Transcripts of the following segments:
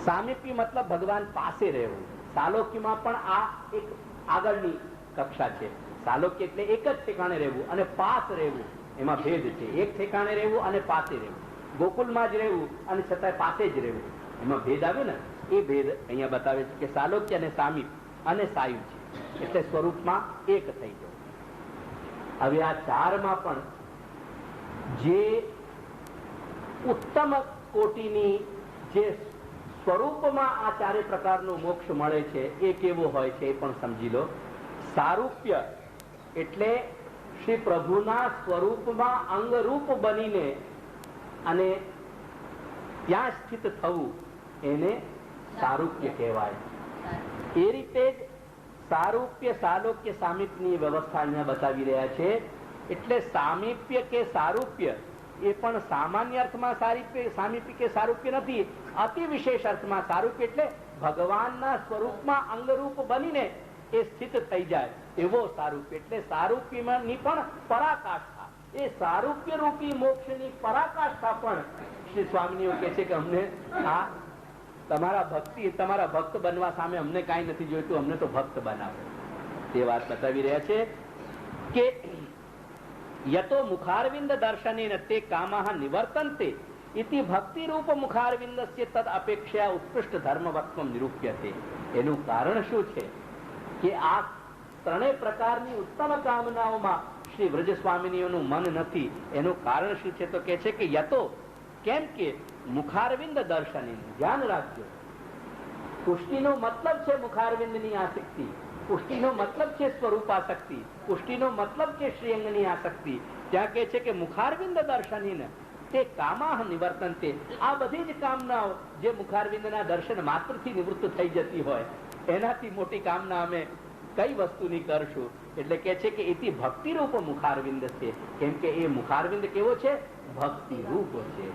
સામીપ્ય મતલબ ભગવાન પાસે રહેવું. સાલોક્યમાં પણ આ એક આગળની કક્ષા છે. સાલોક્ય એટલે એક જ ઠેકાણે રહેવું અને પાસ રહેવું, એમાં ભેદ છે. એક ઠેકાણે રહેવું અને પાસે રહેવું, ગોકુલમાં જ રહેવું અને છતાંય પાસે જ રહેવું, એમાં ભેદ આવ્યો ને. એ ભેદ અહીંયા બતાવે છે કે સાલોક્ય અને સામીપ અને સાયુજ્ય એટલે સ્વરૂપમાં એક થઈ જવું. હવે આ ચારમાં પણ જે ઉત્તમ કોટીની જે સ્વરૂપમાં આ ચારે પ્રકારનો મોક્ષ મળે છે એ કેવો હોય છે એ પણ સમજી લો. સારૂપ્ય એટલે શ્રી પ્રભુના સ્વરૂપમાં અંગરૂપ બનીને અને ત્યાં સ્થિત થવું, એને સારૂપ્ય કહેવાય. એ રીતે જ સારૂપ્ય, સાલોક્ય, સામીપ્યની વ્યવસ્થા અહીંયા બતાવી રહ્યા છે. એટલે સામીપ્ય કે સારૂપ્ય એ પણ સામાન્ય અર્થમાં સામીપ્ય કે સારૂપ્ય નથી, અતિ વિશેષ અર્થમાં સારૂપ્ય એટલે ભગવાનના સ્વરૂપમાં અંગરૂપ બનીને એ સ્થિત થઈ જાય એવો સારૂપ્ય. એટલે સારૂપ્યની પણ પરાકાષ્ઠા, એ સારૂપ્ય રૂપી મોક્ષની પરાકાષ્ઠા પણ શ્રી સ્વામીઓ કહે છે કે અમને આ તમારા ભક્ત બનવા સામે અમને કાંઈ નથી જોઈતું, અમને તો ભક્ત બનાવો. તે વાત બતાવી રહ્યા છે કે યતો મુખારવિંદ દર્શનેન તે કામાહ નિવર્તન્તે ઇતિ ભક્તિ રૂપ મુખારવિંદસ્ય તદ અપેક્ષા ઉત્કૃષ્ટ ધર્મવત્વમ નિરૂપ્યતે. એનું કારણ શું છે કે આ ત્રણેય પ્રકારની ઉત્તમ કામનાઓમાં શ્રી વ્રજ સ્વામિનીઓનું મન નથી. એનું કારણ શું છે તો કે છે કે યતો, કેમ કે મુખારવિંદ દર્શને, ધ્યાન રાખજો, પુષ્ટિનો મતલબ છે મુખારવિંદની આસક્તિ, પુષ્ટિનો મતલબ છે સ્વરૂપાસક્તિ, પુષ્ટિનો મતલબ છે શ્રીઅંગની આસક્તિ. ત્યાં કહે છે કે મુખારવિંદ દર્શનીને તે કામાહ નિવર્તન્તે, આ બધી જ કામનાઓ જે મુખારવિંદના દર્શન માત્રથી નિવૃત્ત થઈ જતી હોય, એનાથી મોટી કામના અમે કઈ વસ્તુની કરશું. એટલે કે છે કે એથી ભક્તિ રૂપ મુખારવિંદ છે. કેમ કે એ મુખારવિંદ કેવો છે? ભક્તિ રૂપ છે.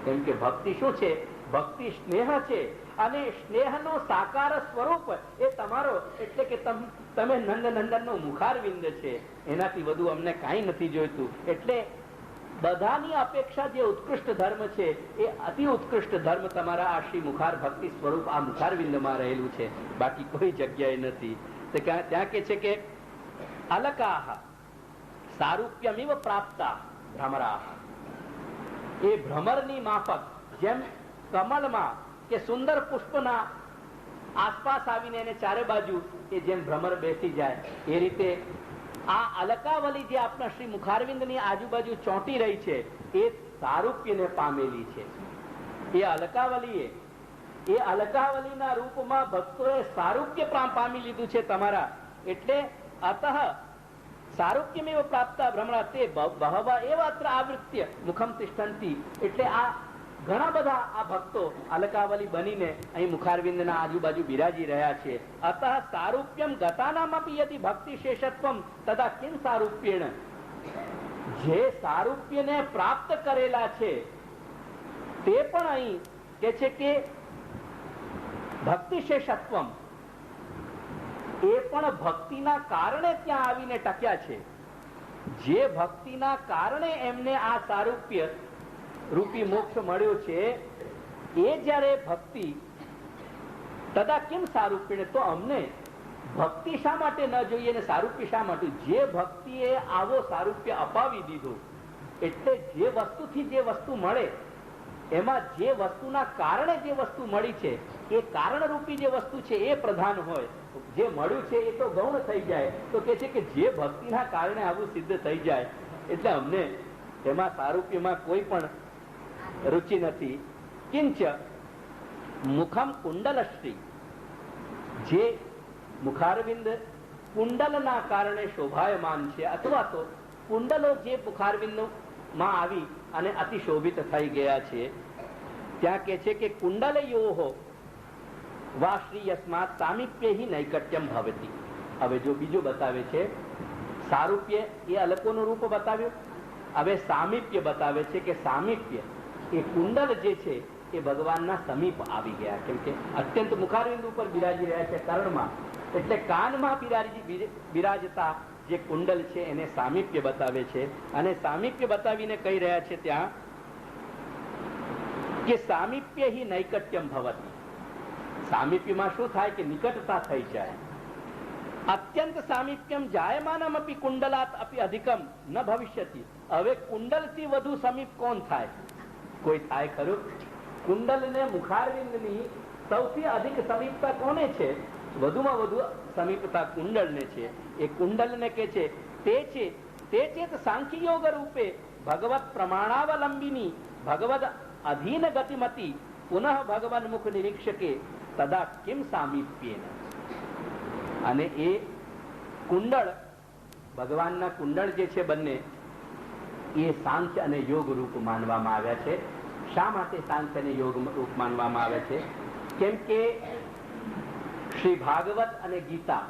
કેમ કે ભક્તિ શું છે? ભક્તિ સ્નેહ છે. અને સ્નેહનો સાકાર સ્વરૂપ એ તમારો, એટલે કે તમે નંદનંદન નો મુખારવિંદ છે. એનાથી વધુ અમને કાંઈ નથી જોઈતું. એટલે બધાની અપેક્ષા જે ઉત્કૃષ્ટ ધર્મ છે એ અતિ ઉત્કૃષ્ટ ધર્મ તમારા આ શ્રી મુખાર ભક્તિ સ્વરૂપ આ મુખારવિંદમાં રહેલું છે, બાકી કોઈ જગ્યાએ નથી. ત્યાં કે છે કે અલકાહ સારૂપ્યમિવ પ્રાપ્તા ભ્રમરાહ, એ ભ્રમરની માફક, જેમ કમલમાં કે સુંદર પુષ્પના આસપાસ આવીને એને ચારે બાજુ એ જેમ ભ્રમર બેસી જાય, એ રીતે આ અલકાવલી જે આપણા શ્રી મુખારવિંદની આજુબાજુ ચોંટી રહી છે એ સારૂપ્યને પામેલી છે. એ અલકાવલીના રૂપમાં ભક્તોએ સારૂપ્ય પામી લીધું છે તમારા. એટલે અતઃ સારૂપ્યમેવ પ્રાપ્તા ભ્રમણા તે બહવા એવ અત્ર આવૃત્ય મુખમ તિષ્ઠંતિ. એટલે આ ઘણા બધા આ ભક્તો અલકાવલી બનીને અહીં મુખારવિંદના આજુબાજુ બિરાજી રહ્યા છે. અતઃ સારૂપ્યમ ગતાનામપી યદિ ભક્તિ શેષત્વમ તદા કિં સારૂપ્યેણ, જે સારૂપ્યને પ્રાપ્ત કરેલા છે તે પણ અહીં કે છે કે ભક્તિ શેષત્વમ, એ પણ ભક્તિના કારણે ત્યાં આવીને ટક્યા છે. જે ભક્તિના કારણે એમને આ સારૂપ્ય રૂપી મોક્ષ મળ્યો છે, એ જયારે ભક્તિ તદા કેમ સારૂપ્ય, તો અમને ભક્તિ શા માટે ન જોઈએ ને સારૂપ્ય શા માટે? જે ભક્તિએ આવો સારૂપ્ય અપાવી દીધો, એટલે જે વસ્તુથી જે વસ્તુ મળે એમાં જે વસ્તુના કારણે જે વસ્તુ મળી છે એ કારણરૂપી જે વસ્તુ છે એ પ્રધાન હોય. જે મળ્યું છે એ તો ગૌણ થઈ જાય. તો કે છે કે જે ભક્તિના કારણે આવું સિદ્ધ થઈ જાય, એટલે અમને એમાં સારૂપ્યમાં કોઈ પણ રુચિ નથી. કિંચ મુખમ કુંડલશ્રી, જે મુખારવિંદ કુંડલના કારણે શોભાયમાન છે, અથવા તો કુંડલો જે મુખારવિંદ માં આવી અને અતિ શોભિત થઈ ગયા છે, ત્યાં કે છે કે કુંડલયોહો વા શ્રી યસ્માત સામીપ્ય હિ નૈકટ્યમ ભવતી. હવે જો બીજું બતાવે છે, સારૂપ્ય એ અલકોનું રૂપ બતાવ્યું, હવે સામીપ્ય બતાવે છે કે સામીપ્ય એ કુંડલ જે છે એ ભગવાનના સમીપ આવી ગયા. કેમ કે અત્યંત મુખારવિંદ ઉપર બિરાજી રહ્યા છે કર્ણમાં, એટલે કાનમાં બિરાજતા જે કુંડલ છે એને સામીપ્ય બતાવે છે. અને સામીપ્ય બતાવીને કહી રહ્યા છે ત્યાં કે સામીપ્ય હિ નૈકટ્યમ ભવતી, સામીપ્યમાં શું થાય કે નિકટતા થઈ જાય. અત્યંત સામીપ્યમ જાયમાનમ અપી કુંડલાત અપી અધિકમ ન ભવિષ્યતિ. હવે કુંડલથી વધુ સમીપ કોણ થાય? કોઈ થાય ખરું? કુંડલને મુખારવિંદની સૌથી અધિક સમીપતા કોને છે? વધુમાં વધુ સમીપતા કુંડલને છે. એ કુંડલને કે છે તે ચેત સાંખ્ય યોગ રૂપે ભગવત પ્રમાણાવલંબિની ભગવદ અધીન ગતિમતી પુનઃ ભગવાન મુખ નિરીક્ષકે તદા કિમ સામીપ્યેન. અને એ કુંડળ, ભગવાનના કુંડળ જે છે બંને, એ સાંખ્ય અને યોગ રૂપ માનવામાં આવ્યા છે. શા માટે સાંખ્ય અને યોગ રૂપ માનવામાં આવે છે? કેમ કે શ્રી ભાગવત અને ગીતા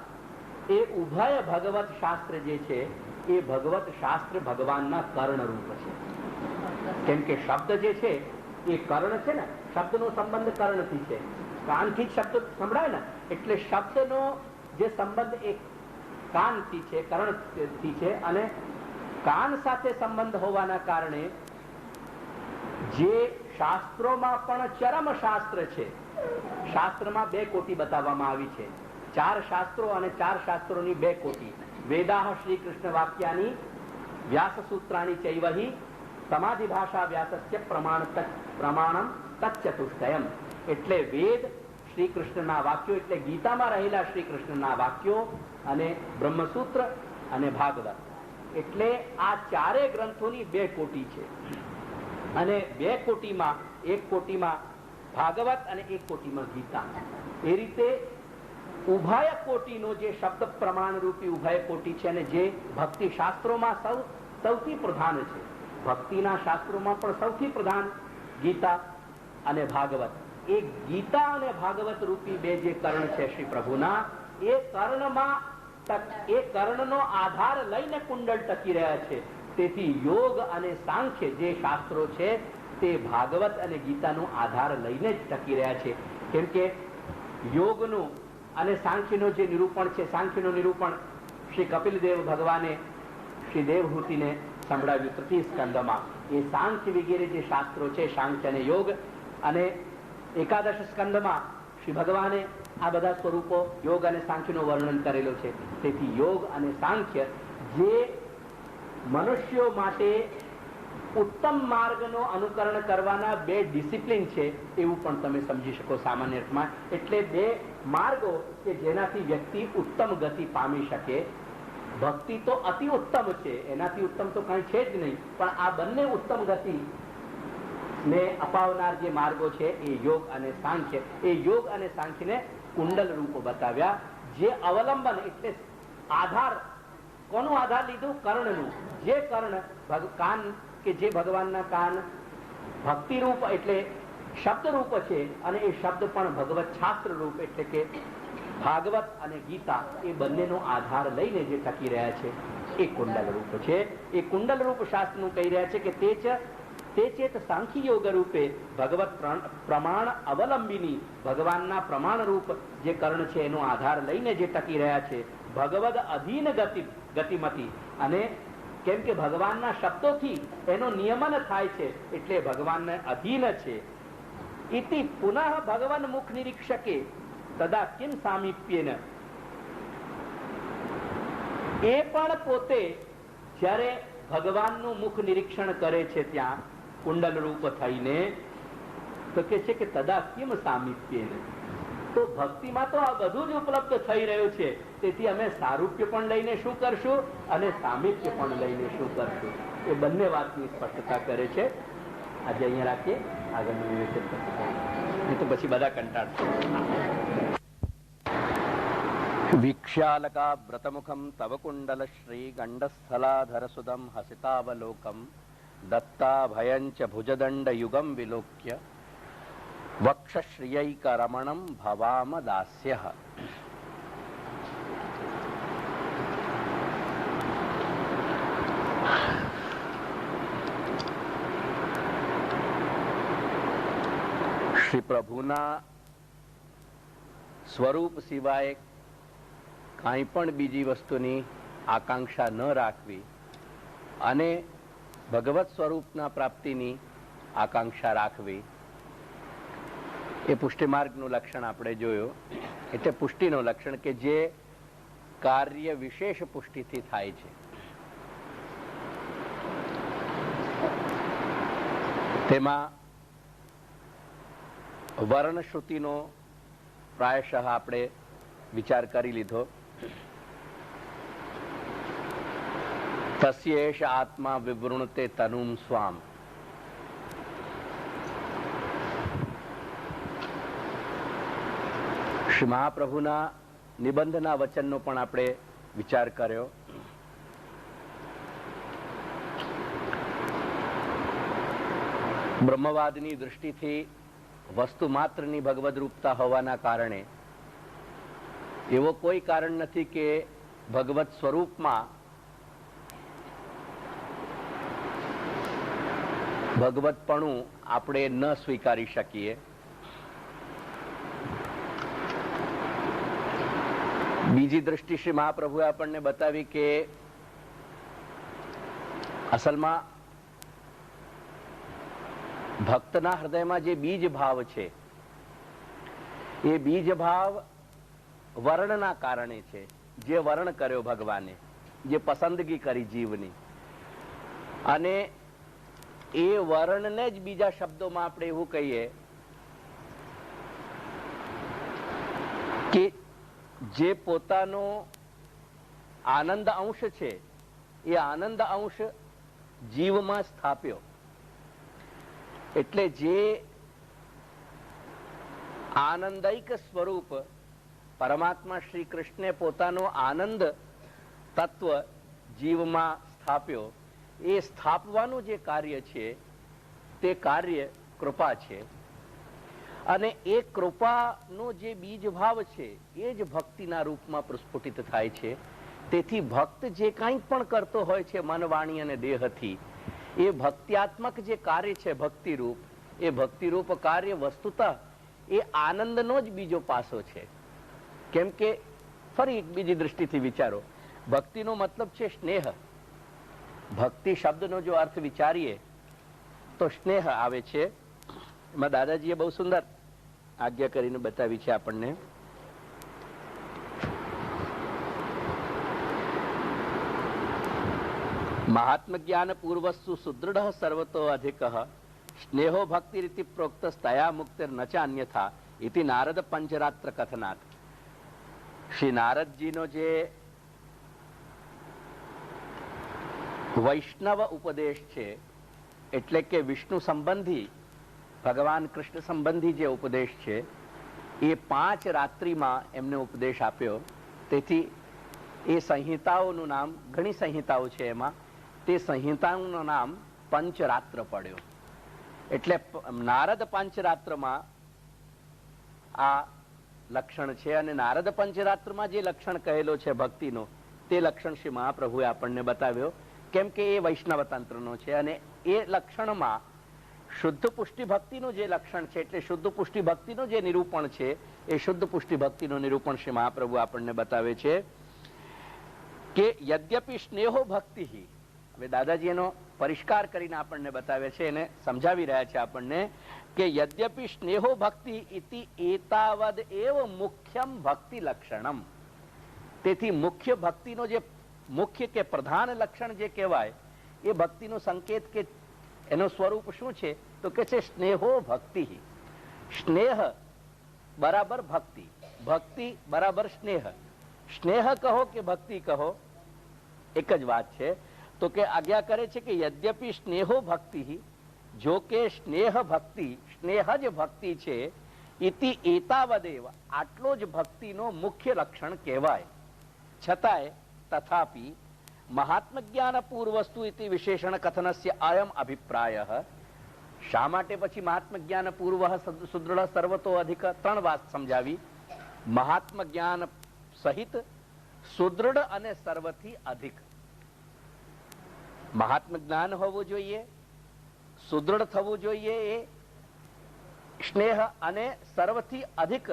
એ ઉભય ભગવત શાસ્ત્ર જે છે એ ભગવત શાસ્ત્ર ભગવાનના કર્ણ રૂપ છે. કેમ કે શબ્દ જે છે એ કર્ણ છે ને, શબ્દનો સંબંધ કર્ણથી છે. કાનથી જ શબ્દ સંભળાય ને, એટલે શબ્દનો જે સંબંધ એ કાનથી છે, કર્ણથી છે. અને કાન સાથે સંબંધ હોવાના કારણે જે શાસ્ત્રોમાં પણ ચરમ શાસ્ત્ર છે, શાસ્ત્રમાં બે કોટી બતાવવામાં આવી છે. 4 શાસ્ત્રો અને 4 શાસ્ત્રોની 2 કોટી. વેદાહ શ્રી કૃષ્ણ વાક્યાની વ્યાસ સૂત્રાણી ચૈવહી સમાધિ ભાષા વ્યાસસ્ય પ્રમાણમ તચ્ચતુષ્ટયમ. એટલે વેદ શ્રી કૃષ્ણના વાક્યો, એટલે ગીતામાં રહેલા શ્રી કૃષ્ણના વાક્યો, અને બ્રહ્મસૂત્ર અને ભાગવત, એટલે આ 4 ગ્રંથોની 2 કોટી છે. અને 2 કોટીમાં 1 કોટીમાં ભાગવત અને 1 કોટીમાં ગીતા. એ રીતે ઉભય કોટીનો જે શબ્દ પ્રમાણ રૂપી ઉભય કોટી છે, અને જે ભક્તિ શાસ્ત્રોમાં સૌથી પ્રધાન છે, ભક્તિના શાસ્ત્રોમાં પણ સૌથી પ્રધાન ગીતા અને ભાગવત. એ ગીતા અને ભાગવત રૂપી 2 જે કર્ણ છે શ્રી પ્રભુના, એ કર્ણનો આધાર લઈને કુંડળ ટકી રહ્યા છે. તેથી યોગ અને સાંખ્ય જે શાસ્ત્રો છે તે ભાગવત અને ગીતાનો આધાર લઈને જ ટકી રહ્યા છે. કેમ કે યોગનું અને સાંખ્યનું જે નિરૂપણ છે, સાંખ્યનું નિરૂપણ શ્રી કપિલદેવ ભગવાને શ્રી દેવહૂતિને સંભળાવ્યું 3 સ્કંદમાં. એ સાંખ્ય વગેરે જે શાસ્ત્રો છે, સાંખ્ય અને યોગ, અને 11 સ્કંદમાં શ્રી ભગવાને આ બધા સ્વરૂપો યોગ અને સાંખ્યનું વર્ણન કરેલું છે. તેથી યોગ અને સાંખ્ય જે મનુષ્યો માટે ઉત્તમ માર્ગનો અનુકરણ કરવાના 2 ડિસિપ્લિન છે, એવું પણ તમે સમજી શકો સામાન્ય અર્થમાં. એટલે 2 માર્ગો કે જેનાથી વ્યક્તિ ઉત્તમ ગતિ પામી શકે. ભક્તિ તો અતિ ઉત્તમ છે, એનાથી ઉત્તમ તો કઈ છે જ નહીં, પણ આ બંને ઉત્તમ ગતિ ને અપાવનાર જે માર્ગો છે એ યોગ અને સાંખ્ય. એ યોગ અને સાંખ્યને કુંડલ રૂપો બતાવ્યા. જે અવલંબન એટલે આધાર, કોનો આધાર લીધું? કર્ણનું. જે કર્ણ કાન કે જે ભગવાનના કાન ભક્તિ રૂપ એટલે શબ્દ રૂપ છે, અને એ શબ્દ પણ ભગવત શાસ્ત્ર રૂપ એટલે કે ભાગવત અને ગીતા, એ બંનેનો આધાર લઈને જે ટકી રહ્યા છે એ કુંડલ રૂપ છે. એ કુંડલ રૂપ શાસ્ત્રનું કહી રહ્યા છે કે તે ચેત સાંખ્ય યોગ રૂપે ભગવત પ્રમાણ અવલંબિની, ભગવાનના પ્રમાણ રૂપ જે કર્ણ છે એનો આધાર લઈને જે ટકી રહ્યા છે. ભગવદ અધીન ગતિમતી, અને કેમ કે ભગવાનના શબ્દોથી એનો નિયમન થાય છે એટલે ભગવાનને અધીન છે. ઇતિ પુનઃ ભગવાન મુખ નિરીક્ષકે તદા કિમ સામીપ્યેન. એ પણ પોતે જ્યારે ભગવાનનું મુખ નિરીક્ષણ કરે છે ત્યાં કુંડલ રૂપ થઈને, તો કે છે કે તદા કિમ સામીપ્યેન. તો ભક્તિમાં તો આ બધું જ ઉપલબ્ધ થઈ રહ્યું છે, તેથી અમે સારૂપ્ય પણ લઈને શું કરશું અને સામીપ્ય પણ લઈને શું કરશું, એ બંને વાતની સ્પષ્ટતા કરે છે. આજે અહીંયા રાખીએ, આગળનું વિવેચન નહીં તો પછી બધા કંટાળશે. વીક્ષાલકા વ્રતમુખમ તવ કુંડલ શ્રી ગંડસ્થલાધર સુદમ હસિતાવલોકમ દત્તા ભયંચ ભુજદંડ યુગમ વિલોક્ય વક્ષશ્રિયૈક રમણમ ભવામ દાસ્યઃ. શ્રી પ્રભુના સ્વરૂપ સિવાય કાંઈ પણ બીજી વસ્તુની આકાંક્ષા ન રાખવી અને ભગવત સ્વરૂપના પ્રાપ્તિની આકાંક્ષા રાખવી, એ પુષ્ટિમાર્ગનું લક્ષણ આપણે જોયું. એટલે પુષ્ટિનું લક્ષણ કે જે કાર્ય વિશેષ પુષ્ટિથી થાય છે. તેમાં વર્ણશ્રુતિનો પ્રાયશઃ આપણે વિચાર કરી લીધો. તસ્યેષ આત્મા વિવૃણતે તનુમ સ્વામ. શ્રી મહાપ્રભુના નિબંધના વચનનો પણ આપણે વિચાર કર્યો. બ્રહ્મવાદની દૃષ્ટિથી વસ્તુ માત્રની ભગવદ રૂપતા હોવાના કારણે એવો કોઈ કારણ નથી કે ભગવત સ્વરૂપમાં ભગવતપણું આપણે ન સ્વીકારી શકીએ. બીજી દ્રષ્ટિ શ્રી મહાપ્રભુએ આપણને બતાવી કે અસલમાં ભક્તના હૃદયમાં જે બીજ ભાવ છે એ બીજ ભાવ વર્ણના કારણે છે. જે વર્ણ કર્યો ભગવાને, જે પસંદગી કરી જીવની, અને એ વર્ણને જ બીજા શબ્દોમાં આપણે એવું કહીએ કે જે પોતાનો આનંદ અંશ છે એ આનંદ અંશ જીવમાં સ્થાપ્યો. એટલે જે આનંદૈક સ્વરૂપ પરમાત્મા શ્રી કૃષ્ણે પોતાનો આનંદ તત્વ જીવમાં સ્થાપ્યો, એ સ્થાપવાનું જે કાર્ય છે તે કાર્ય કૃપા છે. અને એ કૃપાનો જે બીજ ભાવ છે એ જ ભક્તિના રૂપમાં પ્રસ્ફુટિત થાય છે. તેથી ભક્ત જે કંઈ પણ કરતો હોય છે મન, વાણી અને દેહથી, એ ભક્ત્યાત્મક જે કાર્ય છે ભક્તિરૂપ, એ ભક્તિરૂપ કાર્ય વસ્તુતઃ એ આનંદનો જ બીજો પાસો છે. કેમ કે ફરી એક બીજી દ્રષ્ટિથી વિચારો, ભક્તિનો મતલબ છે સ્નેહ. ભક્તિ શબ્દનો જો અર્થ વિચારીએ તો સ્નેહ આવે છે. એમાં દાદાજીએ બહુ સુંદર આજ્ઞા કરીને બતાવી છે આપણને. મહાત્મ જ્ઞાન પૂર્વસ્સુ સુદૃઢ સર્વતો અધિક સ્નેહો ભક્તિ રીતિ પ્રોક્ત સ્તયા મુક્તિર ન ચ અન્યથા ઇતિ નારદ પંચરાત્ર કથનાત. શ્રી નારદજીનો જે વૈષ્ણવ ઉપદેશ છે, એટલે કે વિષ્ણુ સંબંધી, ભગવાન કૃષ્ણ સંબંધી જે ઉપદેશ છે, એ 5 રાત્રિમાં એમને ઉપદેશ આપ્યો. તેથી એ સંહિતાઓનું નામ, ઘણી સંહિતાઓ છે એમાં, તે સંહિતાઓનું નામ પંચરાત્ર પડ્યો. એટલે નારદ પંચરાત્રમાં આ લક્ષણ છે. અને નારદ પંચરાત્રમાં જે લક્ષણ કહેલો છે ભક્તિનો, તે લક્ષણ શ્રી મહાપ્રભુએ આપણને બતાવ્યો. કેમ કે એ વૈષ્ણવ તંત્રનો છે અને એ લક્ષણમાં શુદ્ધ પુષ્ટિ ભક્તિનું જે લક્ષણ છે, એટલે શુદ્ધ પુષ્ટિ ભક્તિનું જે નિરૂપણ છે, એ શુદ્ધ પુષ્ટિ ભક્તિનું નિરૂપણ શ્રી મહાપ્રભુ આપણને બતાવે છે કે યદ્યપિ સ્નેહો ભક્તિ. હવે દાદાજી એનો પરિષ્કાર કરીને આપણને બતાવે છે, એને સમજાવી રહ્યા છે આપણને કે યદ્યપિ સ્નેહો ભક્તિ ઇતિ એતાવદ એવ મુખ્યમ ભક્તિ લક્ષણમ. તેથી મુખ્ય ભક્તિનો જે મુખ્ય કે પ્રધાન લક્ષણ જે કહેવાય, એ ભક્તિનો સંકેત કે એનું સ્વરૂપ શું છે તો કે છે સ્નેહો ભક્તિ. સ્નેહ બરાબર ભક્તિ, ભક્તિ બરાબર સ્નેહ. સ્નેહ કહો કે ભક્તિ કહો, એક જ વાત છે. તો કે આજ્ઞા કરે છે કે યદ્યપિ સ્નેહો ભક્તિ, જો કે સ્નેહ ભક્તિ, સ્નેહ જ ભક્તિ છે, ઇતિ એતાવદેવ, આટલો જ ભક્તિનો મુખ્ય લક્ષણ કહેવાય. છતાંય તથાપિ મહાત્મ જ્ઞાન પૂર્વસ્તુ ઇતિ વિશેષણ કથનસ્ય અયમ અભિપ્રાય. શા માટે પછી મહાત્મ જ્ઞાન પૂર્વ સુદૃઢ સર્વતો અધિક? 3 વાત સમજાવી. મહાત્મ જ્ઞાન સહિત, સુદૃઢ અને સર્વથી અધિક. મહાત્મ જ્ઞાન હોવું જોઈએ, સુદૃઢ થવું જોઈએ એ સ્નેહ, અને સર્વથી અધિક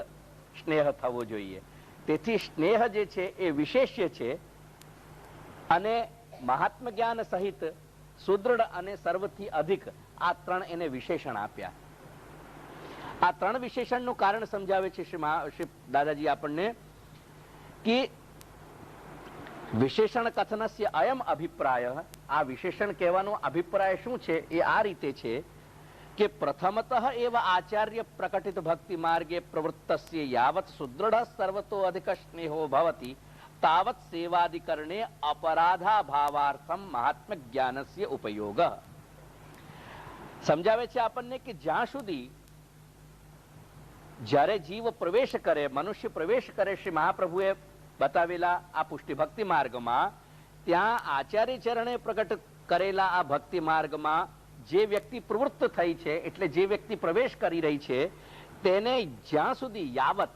સ્નેહ થવો જોઈએ. તેથી સ્નેહ જે છે એ વિશેષ્ય છે, અને મહાત્મ જ્ઞાન સહિત, સુદૃઢ અને સર્વથી અધિક, આ 3 એને વિશેષણ આપ્યા. આ ત્રણ વિશેષણનું કારણ સમજાવે છે શ્રી દાદાજી આપણને કે વિશેષણ કથનસ્ય અયમ અભિપ્રાય. આ વિશેષણ કહેવાનો અભિપ્રાય શું છે એ આ રીતે છે કે પ્રથમતઃ એવ આચાર્ય પ્રકટિત ભક્તિ માર્ગે પ્રવૃત્તસ્ય યાવત સુદૃઢ સર્વતો અધિક સ્નેહો ભવતિ તાવત સેવાધિકરણે અપરાધા ભાવાર્થમ મહાત્મ્ય જ્ઞાનસ્ય ઉપયોગ. સમજાવે છે આપણને કે જ્યાં સુધી જ્યારે જીવ પ્રવેશ કરે, મનુષ્ય પ્રવેશ કરે શ્રી મહાપ્રભુએ બતાવેલા આ પુષ્ટિ ભક્તિ માર્ગમાં, ત્યાં આચાર્ય ચરણે પ્રગટ કરેલા આ ભક્તિ માર્ગમાં જે વ્યક્તિ પ્રવૃત્ત થઈ છે, એટલે જે વ્યક્તિ પ્રવેશ કરી રહી છે, તેને જ્યાં સુધી યાવત,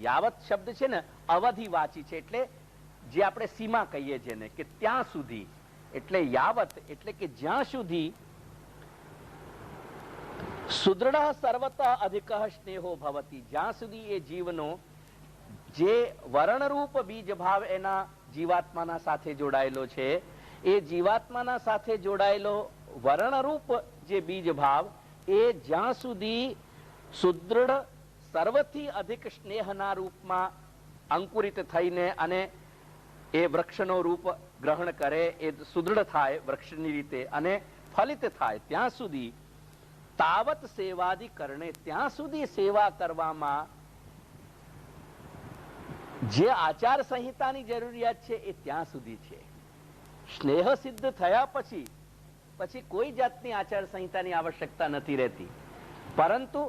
યાવત શબ્દ છે ને અવધિવાચી છે, એટલે જે આપણે સીમા કહીએ છીએ ને કે ત્યાં સુધી, એટલે યાવત એટલે કે જ્યાં સુધી સુદૃઢ સર્વત અધિક સ્નેહો ભવતી, જ્યાં સુધી એ જીવનો જે વર્ણરૂપ બીજ ભાવ એના જીવાત્માના સાથે જોડાયેલો છે, એ જીવાત્માના સાથે જોડાયેલો વર્ણરૂપ જે બીજ ભાવ એ જ્યાં સુધી સુદૃઢ સર્વથી અધિક સ્નેહના રૂપમાં અંકુરિત થઈને અને એ વૃક્ષનો રૂપ ગ્રહણ કરે, એ સુદૃઢ થાય વૃક્ષની રીતે અને ફલિત થાય, ત્યાં સુધી તાવત સેવાદી કરણે, ત્યાં સુધી સેવા કરવામાં જે આચાર સંહિતાની જરૂરિયાત છે એ ત્યાં સુધી છે. સ્નેહ સિદ્ધ થયા પછી કોઈ જાતની આચાર સંહિતાની આવશ્યકતા નથી રહેતી. પરંતુ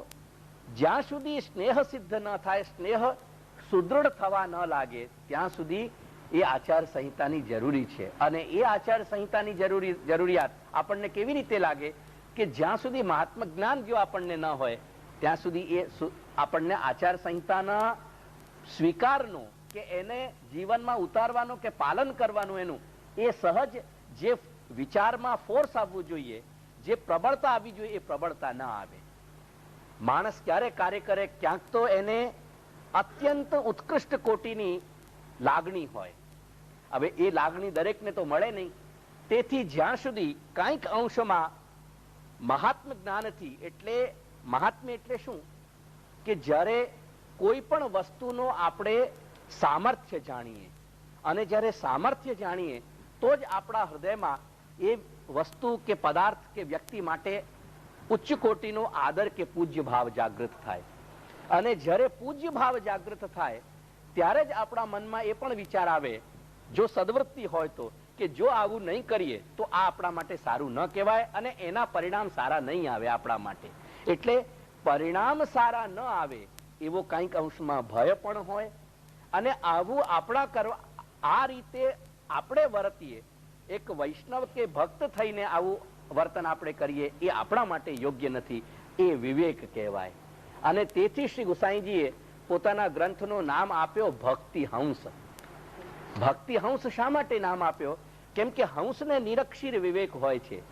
જ્યાં સુધી સ્નેહ સિદ્ધ ન થાય, સ્નેહ સુદૃઢ થવા ન લાગે, ત્યાં સુધી એ આચાર સંહિતાની જરૂરી છે. અને એ આચાર સંહિતાની જરૂરિયાત આપણને કેવી રીતે લાગે કે જ્યાં સુધી મહાત્મ જ્ઞાન જો આપણને ન હોય ત્યાં સુધી એ આપણને આચાર સંહિતાના સ્વીકારનો કે એને જીવનમાં ઉતારવાનો કે પાલન કરવાનું એનું એ સહજ જે વિચારમાં ફોર્સ આવવું જોઈએ, જે પ્રબળતા આવવી જોઈએ, એ પ્રબળતા ન આવે. માણસ ક્યારે કાર્ય કરે, ક્યાંક તો એને અત્યંત ઉત્કૃષ્ટ કોટીની લાગણી હોય. હવે એ લાગણી દરેકને તો મળે નહીં. તેથી જ્યાં સુધી કંઈક અંશમાં મહાત્મ જ્ઞાનથી, એટલે મહાત્મ્ય એટલે શું કે જ્યારે કોઈ પણ વસ્તુનો આપણે સામર્થ્ય જાણીએ, અને જ્યારે સામર્થ્ય જાણીએ તો જ આપણા હૃદયમાં એ વસ્તુ કે પદાર્થ કે વ્યક્તિ માટે ઉચ્ચ કોટીનો આદર કે પૂજ્ય ભાવ જાગૃત થાય. અને જ્યારે પૂજ્ય ભાવ જાગૃત થાય ત્યારે જ આપણા મનમાં એ પણ વિચાર આવે, જો સદવૃત્તિ હોય તો, કે જો આવું નહીં કરીએ તો આ આપણા માટે સારું ન કહેવાય અને એના પરિણામ સારા નહીં આવે આપણા માટે. એટલે પરિણામ સારા ન આવે એવો કંઈક અંશમાં ભય પણ હોય. અને આવું આપણા કરવા, આ રીતે આપણે વર્તીએ, એક વૈષ્ણવ કે ભક્ત થઈને આવું વર્તન આપણે કરીએ, એ આપણા માટે યોગ્ય નથી. એ વિવેક કહેવાય. અને તેથી શ્રી ગુસાઈજીએ પોતાના ગ્રંથનું નામ આપ્યો ભક્તિ હંસ. ભક્તિ હંસ શા માટે નામ આપ્યો? કેમ કે હંસને નિરક્ષીર વિવેક હોય છે.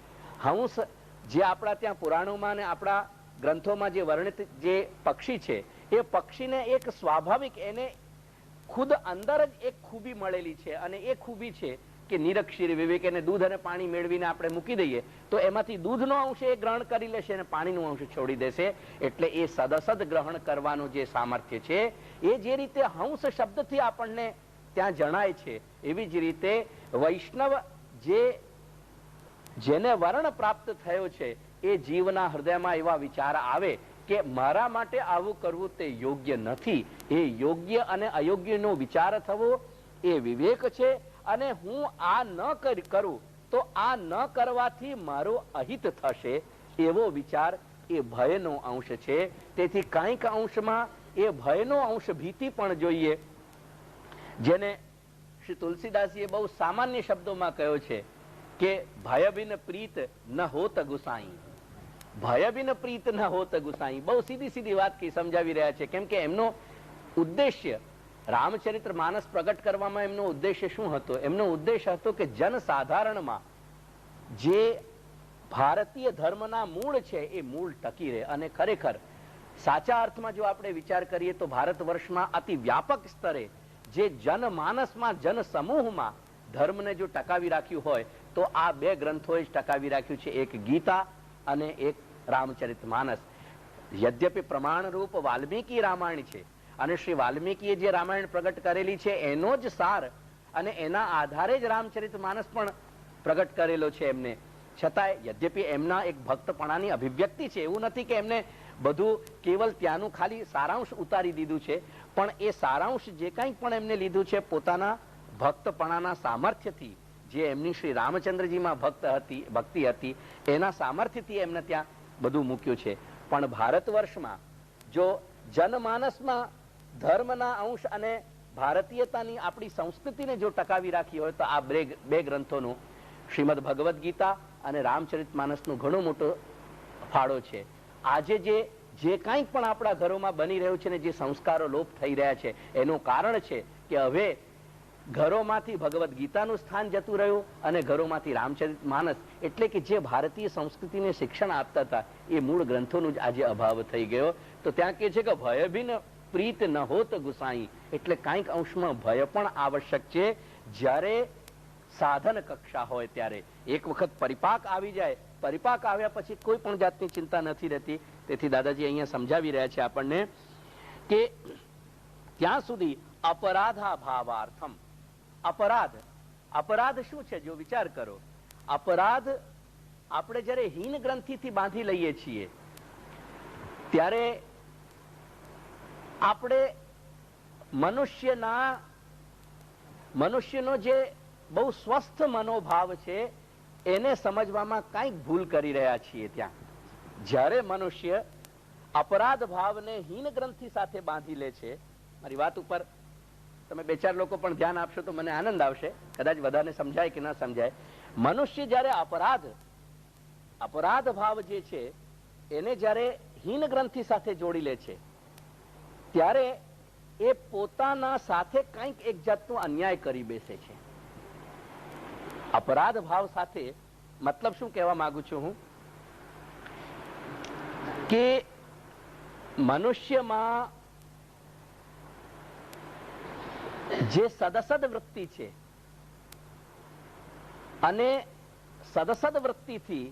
હંસ જે આપણા ત્યાં પુરાણોમાં અને આપણા ગ્રંથોમાં જે વર્ણિત જે પક્ષી છે, એ પક્ષીને એક સ્વાભાવિક, એને ખુદ અંદર જ એક ખૂબી મળેલી છે, અને એ ખૂબી છે કે નિરક્ષીર વિવેક. એને દૂધ અને પાણી મેળવીને આપણે મૂકી દઈએ તો એમાંથી દૂધનો અંશ એ ગ્રહણ કરી લેશે અને પાણીનો અંશ છોડી દેશે. એટલે એ સદસદ ગ્રહણ કરવાનું જે સામર્થ્ય છે, એ જે રીતે હંસ શબ્દથી આપણને ત્યાં જણાય છે, એવી જ રીતે વૈષ્ણવ જેને વર્ણ પ્રાપ્ત થયો છે, એ જીવના હૃદયમાં એવા વિચાર આવે કે મારા માટે આવું કરવું તે યોગ્ય નથી. એ યોગ્ય અને અયોગ્યનો વિચાર થવો એ વિવેક છે. અને હું આ ન કરું તો આ ન કરવાથી મારો અહિત થશે, એવો વિચાર એ ભયનો અંશ છે. તેથી કંઈક અંશમાં એ ભયનો અંશ, ભીતિ પણ જોઈએ, જેને શ્રી તુલસીદાસજીએ બહુ સામાન્ય શબ્દોમાં કહ્યો છે કે ભય બિન પ્રીત ન હોત ગુસાઈ. ભય બિન પ્રીત ન હોત ગુસાઈ. બહુ સીધી સીધી વાત સમજાવી રહ્યા છે. કેમ કે એમનો ઉદ્દેશ્ય રામચરિત્ર માનસ પ્રગટ કરવામાં એમનો ઉદ્દેશ્ય શું હતો? એમનો ઉદ્દેશ હતો કે જનસાધારણમાં જે ભારતીય ધર્મના મૂળ છે એ મૂળ ટકી રહે. અને ખરેખર સાચા અર્થમાં જો આપણે વિચાર કરીએ તો ભારત વર્ષમાં અતિ વ્યાપક સ્તરે જે જનમાનસમાં, જન સમૂહમાં ધર્મને જો ટકાવી રાખ્યું હોય તો આ બે ગ્રંથોએ જ ટકાવી રાખ્યું છે. એક ગીતા અને એક રામચરિત માનસ. યદ્યપि પ્રમાણરૂપ વાલ્મીકી રામાયણ છે અને શ્રી વાલ્મીકીએ જે રામાયણ પ્રગટ કરેલી છે એનો જ સાર અને એના આધારે જ રામચરિતમાનસ પણ પ્રગટ કરેલો છે એમને, છતાંય યદ્યપि એમના એક ભક્તપણાની અભિવ્યક્તિ છે, એવું નથી કે એમને બધું કેવલ ત્યાંનું ખાલી સારાંશ ઉતારી દીધું છે, પણ એ સારાંશ જે કંઈક પણ એમને લીધું છે પોતાના ભક્તપણાના સામર્થ્યથી, જે એમની શ્રી રામચંદ્રજીમાં ભક્તિ હતી એના સામર્થ્યથી એમને ત્યાં બધું મૂક્યું છે. પણ ભારત વર્ષમાં જો જનમાનસમાં ધર્મના અંશ અને ભારતીયતાની આપણી સંસ્કૃતિને જો ટકાવી રાખી હોય તો આ બે ગ્રંથોનું શ્રીમદ ભગવદ્ ગીતા અને રામચરિતમાનસનો ઘણો મોટો ફાળો છે. આજે જે કંઈક પણ આપણા ઘરોમાં બની રહ્યું છે ને જે સંસ્કારો લોપ થઈ રહ્યા છે એનું કારણ છે કે હવે ઘરોમાંથી ભગવદ્ ગીતાનું સ્થાન જતું રહ્યું અને ઘરોમાંથી રામચરિતમાનસ એટલે કે જે ભારતીય સંસ્કૃતિને શિક્ષણ આપતા હતા એ મૂળ ગ્રંથોનું જ આજે અભાવ થઈ ગયો. તો ત્યાં કહે છે કે ભય ભિન પ્રીત ન હોત ગુસાઈ, એટલે કાંઈક અંશમાં ભય પણ આવશ્યક છે. જ્યારે સાધન કક્ષા હોય ત્યારે એક વખત પરિપાક આવી જાય, પરિપાક આવ્યા પછી કોઈ પણ જાતની ચિંતા નથી રહેતી. તેથી દાદાજી અહીંયા સમજાવી રહ્યા છે આપણને કે ત્યાં સુધી અપરાધા ભાવાર્થમ, અપરાધ શું છે જો વિચાર કરો. અપરાધ આપણે જ્યારે હીન ગ્રંથિથી બાંધી લઈએ છીએ ત્યારે આપણે મનુષ્યનો જે બહુ સ્વસ્થ મનોભાવ છે એને સમજવામાં કંઈક ભૂલ કરી રહ્યા છીએ. ત્યાં જ્યારે મનુષ્ય અપરાધ ભાવને હીન ગ્રંથિ સાથે બાંધી લે છે, મારી વાત ઉપર તમે બે ચાર લોકો પણ ધ્યાન આપશો તો મને આનંદ આવશે, કદાચ બધાને સમજાય કે ના સમજાય. મનુષ્ય જ્યારે અપરાધ ભાવ જે છે એને જ્યારે હીન ગ્રંથિ સાથે જોડી લે છે ત્યારે એ પોતાના સાથે કંઈક એક જાતનો અન્યાય કરી બેસે છે. અપરાધ ભાવ સાથે મતલબ શું કહેવા માંગુ છું હું કે મનુષ્યમાં જે સદસદ વૃત્તિ છે અને સદસદ વૃત્તિથી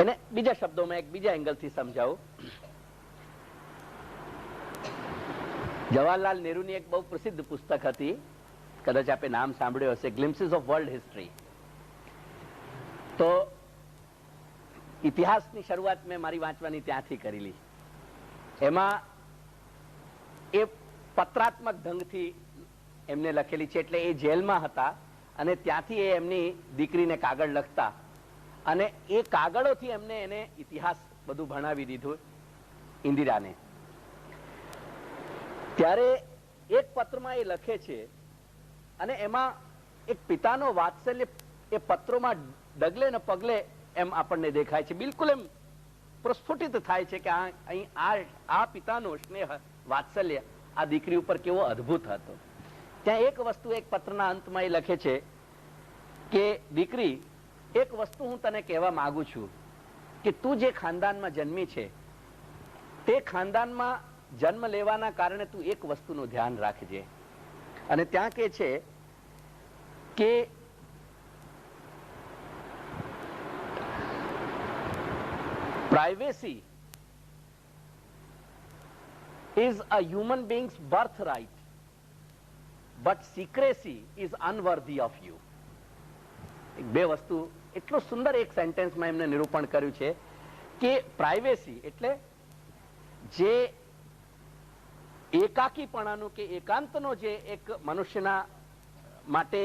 એને બીજા શબ્દોમાં એક બીજા એંગલથી સમજાવું. જવાહરલાલ નહેરુની એક બહુ પ્રસિદ્ધ પુસ્તક હતી, કદાચ આપે નામ સાંભળ્યું હશે, ગ્લિમ્પ્સીસ ઓફ વર્લ્ડ હિસ્ટ્રી. તો ઇતિહાસની શરૂઆત મેં મારી વાંચવાની ત્યાંથી કરેલી. એમાં એ પત્રાત્મક ઢંગથી એમને લખેલી છે, એટલે એ જેલમાં હતા અને ત્યાંથી એ એમની દીકરીને કાગળ લખતા અને એ કાગળોથી એમને એને ઇતિહાસ બધું ભણાવી દીધું ઇન્દિરાને. ત્યારે એક પત્રમાં એ લખે છે અને એમાં એક પિતાનો વાત્સલ્ય એ પત્રોમાં ડગલે ને પગલે એમ આપણને દેખાય છે, બિલકુલ એમ પ્રસ્ફુટિત થાય છે કે અહીં આ પિતાનો સ્નેહ વાત્સલ્ય આ દીકરી ઉપર કેવો અદ્ભુત હતો. ત્યાં એક વસ્તુ એક પત્રના અંતમાં એ લખે છે કે દીકરી, એક વસ્તુ હું તને કહેવા માંગુ છું કે તું જે ખાનદાનમાં જન્મી છે તે ખાનદાનમાં જન્મ લેવાના કારણે તું એક વસ્તુનું ધ્યાન રાખજે. અને ત્યાં કહે છે કે privacy is a human being's birthright, but secrecy is unworthy of you. બે વસ્તુ એટલું સુંદર એક સેન્ટેન્સમાં એમને નિરૂપણ કર્યું છે કે પ્રાઇવેસી એટલે જે એકાકીપણાનું કે એકાંતનો જે એક મનુષ્યના માટે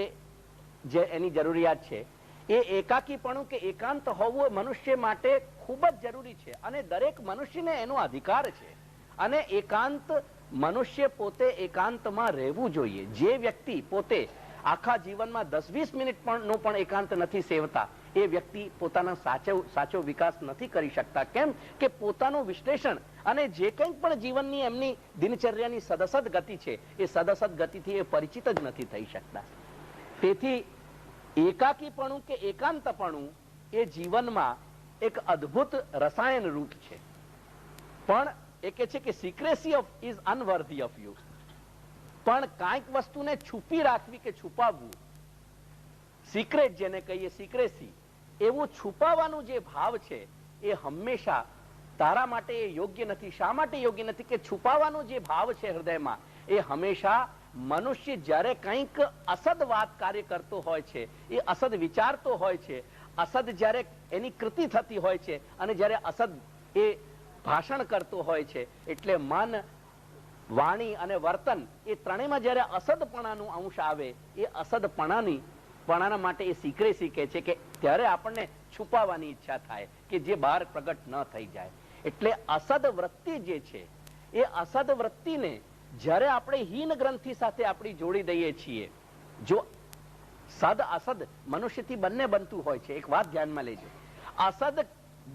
જે એની જરૂરિયાત છે એ એકાકીપણું કે એકાંત હોવું મનુષ્ય માટે ખૂબ જ જરૂરી છે અને દરેક મનુષ્યને એનો અધિકાર છે. અને એકાંત મનુષ્ય પોતે એકાંતમાં રહેવું જોઈએ. જે વ્યક્તિ પોતે આખા જીવનમાં 10-20 મિનિટ નો પણ એકાંત નથી સેવતા એ વ્યક્તિ પોતાનો સાચો વિકાસ નથી કરી શકતા. કેમ કે પોતાનું વિશ્લેષણ અને જે કંઈ પણ જીવનની એમની દિનચર્યાની સદસદ ગતિ છે એ સદસદ ગતિથી એ પરિચિત જ નથી થઈ શકતા. તેથી એકાકીપણું કે એકાંતપણું એ જીવનમાં એક અદ્ભુત રસાયણ રૂપ છે. પણ એ કહે છે કે સિક્રેસી ઇઝ અનવર્ધી ઓફ યુ. પણ કાંઈક વસ્તુને છુપી રાખવી કે છુપાવવું સિક્રેટ જેને કહીએ સિક્રેસી, એવું છુપાવવાનું જે ભાવ છે એ હંમેશા તારા માટે એ યોગ્ય નથી. શા માટે યોગ્ય નથી? કે છુપાવવાનો જે ભાવ છે હૃદયમાં એ હંમેશા મનુષ્ય જ્યારે કંઈક અસદ વાત કાર્ય કરતો હોય છે, એ અસદ વિચારતો હોય છે, અસદ જ્યારે એની કૃતિ થતી હોય છે અને જ્યારે અસદ એ ભાષણ કરતો હોય છે, એટલે મન, વાણી અને વર્તન એ ત્રણેયમાં જ્યારે અસદપણાનું અંશ આવે, એ અસદપણાના માટે એ સિક્રેસી કહે છે કે ત્યારે આપણને છુપાવવાની ઈચ્છા થાય કે જે બહાર પ્રગટ ન થઈ જાય. એટલે અસદ વૃત્તિ જે છે એ અસદ વૃત્તિને જ્યારે આપણે હીન ગ્રંથિ સાથે આપણી જોડી દઈએ છીએ, જો સદ અસદ મનુષ્યથી બંને બનતું હોય છે. એક વાત ધ્યાનમાં લેજો, અસદ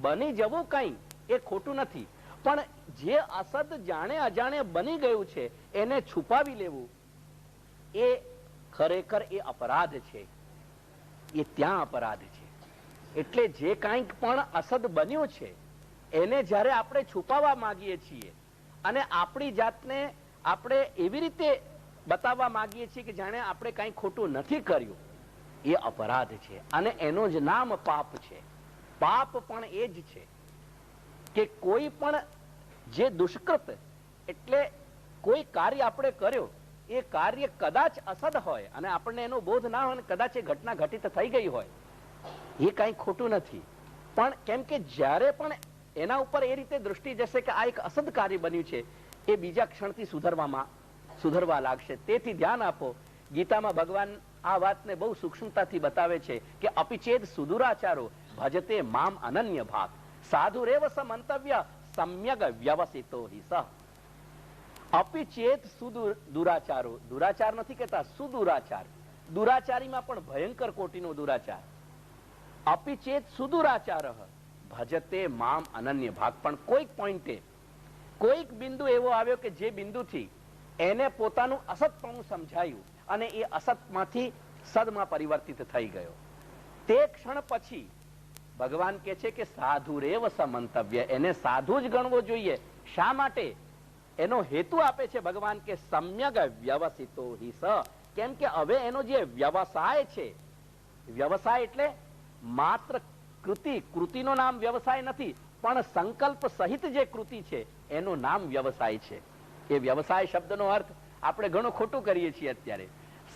બની જવું કઈ એ ખોટું નથી, પણ જે અસદ જાણે અજાણે બની ગયું છે એને છુપાવી લેવું એ ખરેખર એ અપરાધ છે, એ ત્યાં અપરાધ છે. એટલે જે કંઈક પણ અસદ બન્યું છે એને જ્યારે આપણે છુપાવવા માંગીએ છીએ અને આપણી જાતને આપણે એવી રીતે બતાવવા માંગીએ છીએ કે જાણે આપણે કંઈ ખોટું નથી કર્યું, એ અપરાધ છે. અને એનો જ નામ પાપ છે. પાપ પણ એ જ છે કે કોઈ પણ જે દુષ્કૃત એટલે કોઈ કાર્ય આપણે કર્યો, એ કાર્ય કદાચ અસદ હોય અને આપણને એનો બોધ ના હોય, કદાચ એ ઘટના ઘટિત થઈ ગઈ હોય, એ કઈ ખોટું નથી. પણ કેમ કે જ્યારે પણ એના ઉપર એ રીતે દૃષ્ટિ જશે કે આ એક અસદ કાર્ય બન્યું છે, એ બીજા ક્ષણથી સુધરવા લાગશે. તેથી ધ્યાન આપો, ગીતામાં ભગવાન આ વાતને બહુ સૂક્ષ્મતાથી બતાવે છે કે અપિચેદ સુદુરાચારો ભજતે મામ અનન્ય ભાગ સાધુરેવ સ મંતવ્ય સમ્યક વ્યવસિતો હિ સહ. અપિચેત સુદુરાચારો, દુરાચાર નથી કહેતા, સુદુરાચાર. દુરાચારીમાં પણ ભયંકર કોટીનો દુરાચાર. અપિચેત સુદુરાચાર ભજતે મામ અનન્ય ભાગ. પણ કોઈક પોઈન્ટે કોઈક બિંદુ એવો આવ્યો કે જે બિંદુથી એને પોતાનું અસતપણું સમજાયું અને એ અસતમાંથી સદમાં પરિવર્તિત થઈ ગયો. તે ક્ષણ પછી ભગવાન કહે છે કે સાધુરેવ સમંતવ્ય, એને સાધુ જ ગણવો જોઈએ. શા માટે? એનો હેતુ આપે છે ભગવાન કે સમ્યક વ્યવસિતો હિ સ. કેમ કે હવે એનો જે વ્યવસાય છે, વ્યવસાય એટલે માત્ર કૃતિનું નામ વ્યવસાય નથી, પણ સંકલ્પ સહિત જે કૃતિ છે એનું નામ વ્યવસાય છે. એ વ્યવસાય શબ્દનો અર્થ આપણે ઘણો ખોટું કરીએ છીએ અત્યારે.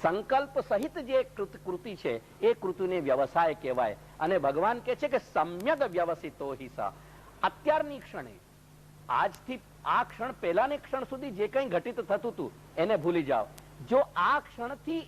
સંકલ્પ સહિત જે કૃતિ છે એ કૃતિને વ્યવસાય કહેવાય. અને ભગવાન કહે છે કે સમ્યક વ્યવસિતો હિ સ. અત્યારની ક્ષણે, આજથી આ ક્ષણ પહેલાની ક્ષણ સુધી જે કંઈ ઘટિત થતું હતું એને ભૂલી જાઓ. જો આ ક્ષણથી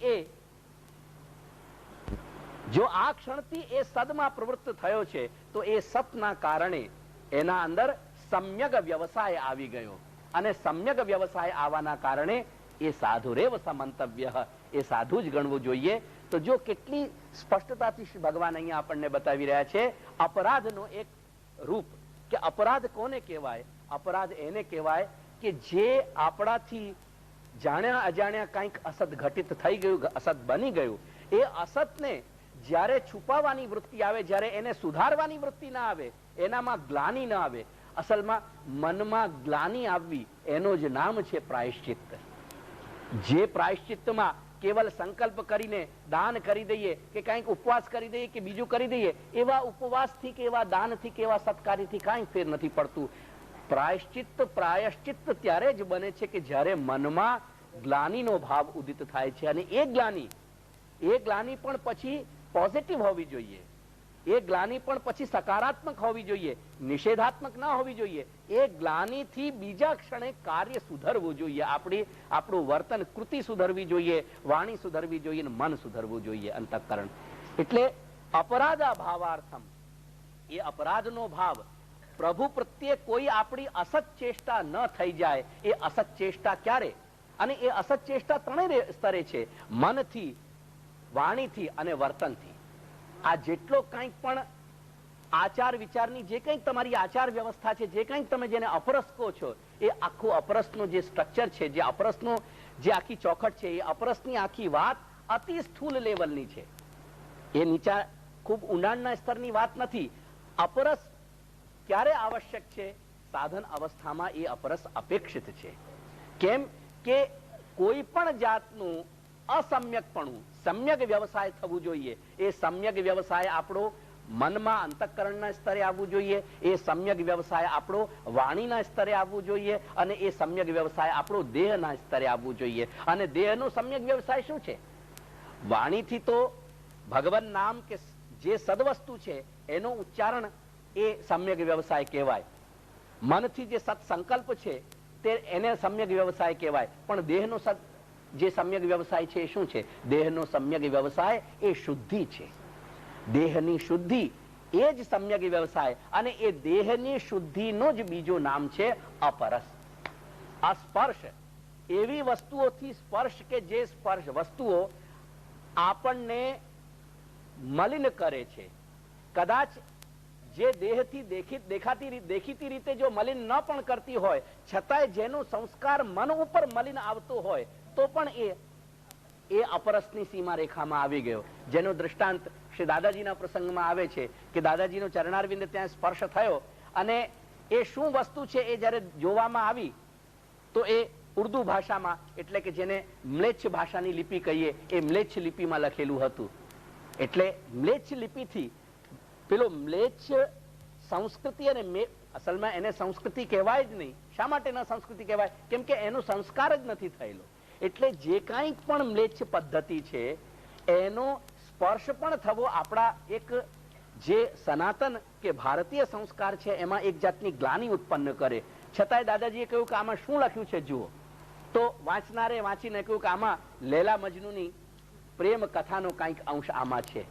એ સદમાં પ્રવૃત્ત થયો છે તો એ સતના કારણે એના અંદર સમ્યક વ્યવસાય આવી ગયો. અને સમ્યક વ્યવસાય આવવાના કારણે એ સાધુરેવ સમંતવ્ય, એ સાધુ જ ગણવું જોઈએ. તો જો કેટલી સ્પષ્ટતાથી ભગવાન અહીંયા આપણને બતાવી રહ્યા છે અપરાધનો એક રૂપ, કે અપરાધ કોને કહેવાય? અપરાધ એને કહેવાય કે જે આપણાથી જાણ્યા અજાણ્યા કંઈક અસત ઘટિત થઈ ગયું, અસત બની ગયું, એ અસતને જ્યારે છુપાવવાની વૃત્તિ આવે, જ્યારે એને સુધારવાની વૃત્તિ ના આવે, એનામાં ગ્લાનિ ના આવે, અસલમાં મનમાં ગ્લાનિ આવવી, એનો જ નામ છે પ્રાયશ્ચિત્ત. જે પ્રાયશ્ચિત્તમાં કેવલ સંકલ્પ કરીને દાન કરી દઈએ કે કંઈક ઉપવાસ કરી દઈએ કે બીજું કરી દઈએ, એવા ઉપવાસથી કે એવા દાનથી કે એવા સત્કાર્યથી કાંઈ ફેર નથી પડતું. પ્રાયશ્ચિત્ત ત્યારે જ બને છે કે જ્યારે મનમાં ગ્લાનિનો ભાવ ઉદિત થાય છે. અને એ ગ્લાનિ પણ પછી પોઝિટિવ હોવી જોઈએ, એ ગ્લાનિ પણ પછી સકારાત્મક હોવી જોઈએ, નિષેધાત્મક ના હોવી જોઈએ. એ ગ્લાનિથી બીજા ક્ષણે કાર્ય સુધરવું જોઈએ, આપણું વર્તન, કૃતિ સુધરવી જોઈએ, વાણી સુધરવી જોઈએ, મન સુધરવું જોઈએ, અંતઃકરણ. એટલે અપરાધા ભાવાર્થમ, એ અપરાધનો ભાવ પ્રભુ પ્રત્યે કોઈ આપણી અસત ચેષ્ટા ન થઈ જાય. એ અસત ચેષ્ટા ક્યારે? અને એ અસત ચેષ્ટા ત્રણેય સ્તરે છે, મનથી, વાણીથી અને વર્તનથી. આ જેટલો કંઈક પણ આચાર વિચારની જે કંઈક તમારી આચાર વ્યવસ્થા છે, જે કંઈક તમે જેને અપરસ કહો છો, એ આખું અપરસનું જે સ્ટ્રક્ચર છે, જે અપરસનો જે આખી ચોખટ છે, એ અપરસની આખી વાત અતિ સ્થૂલ લેવલની છે. એ નીચા ખૂબ ઊંડાણના સ્તરની વાત નથી. અપરસ ક્યારે આવશ્યક છે? સાધન અવસ્થામાં એ અપરસ અપેક્ષિત છે. કેમ કે કોઈ પણ જાતનું અસમ્યકપણું, સમ્યક વ્યવસાય થવું જોઈએ. એ સમ્યક વ્યવસાય આપણો મનમાં અંતઃકરણના સ્તરે આવવું જોઈએ, એ સમ્યક વ્યવસાય આપણો વાણીના સ્તરે આવવું જોઈએ, અને એ સમ્યક વ્યવસાય આપણો દેહના સ્તરે આવવું જોઈએ. અને દેહનો સમ્યક વ્યવસાય શું છે? વાણીથી તો ભગવાન નામ કે જે સદવસ્તુ છે એનો ઉચ્ચારણ એ સમ્યક વ્યવસાય કહેવાય. મનથી જે સત્સંકલ્પ છે તે એને સમ્યક વ્યવસાય કહેવાય. પણ દેહનો જે સમ્યક વ્યવસાય છે એ શું છે? દેહનો સમ્યક વ્યવસાય એ શુદ્ધિ છે. દેહની શુદ્ધિ એ જ સમ્યક વ્યવસાય, અને એ દેહની શુદ્ધિનો જ બીજું નામ છે અપરસ. આ સ્પર્શ એવી વસ્તુઓથી સ્પર્શ કે જે સ્પર્શ વસ્તુઓ આપણને મલિન કરે છે. કદાચ જે દેહથી દેખીતી રીતે જો મલિન ન પણ કરતી હોય, છતાંય જેનો સંસ્કાર મન ઉપર મલિન આવતો હોય તો પણ એ અપરસની સીમા રેખામાં આવી ગયો. જેનો દૃષ્ટાંત શ્રી દાદાજીના પ્રસંગમાં આવે છે કે દાદાજીનો ચરણારવિંદ ત્યાં સ્પર્શ થયો, અને એ શું વસ્તુ છે એ જયારે જોવામાં આવી તો એ ઉર્દુ ભાષામાં, એટલે કે જેને મ્લેચ્છ ભાષાની લિપિ કહીએ, એ મ્લેચ્છ લિપિમાં લખેલું હતું. એટલે મ્લેચ્છ લિપિથી પેલો મ્લેચ્છ સંસ્કૃતિ, અને અસલમાં એને સંસ્કૃતિ કહેવાય જ નહીં. શા માટે ન સંસ્કૃતિ કહેવાય? કેમ કે એનો સંસ્કાર જ નથી થયેલો. એટલે જે કાંઈ પણ મ્લેચ્છ પદ્ધતિ છે એનો સ્પર્શ પણ થવો આપણા એક જે સનાતન કે ભારતીય સંસ્કાર છે એમાં એક જાતની ગ્લાનિ ઉત્પન્ન કરે. છતાંય દાદાજીએ કહ્યું કે આમાં શું લખ્યું છે જુઓ. તો વાંચનારે વાંચીને કહ્યું કે આમાં લેલા મજનુની પ્રેમ કથાનો કંઈક અંશ આમાં છે.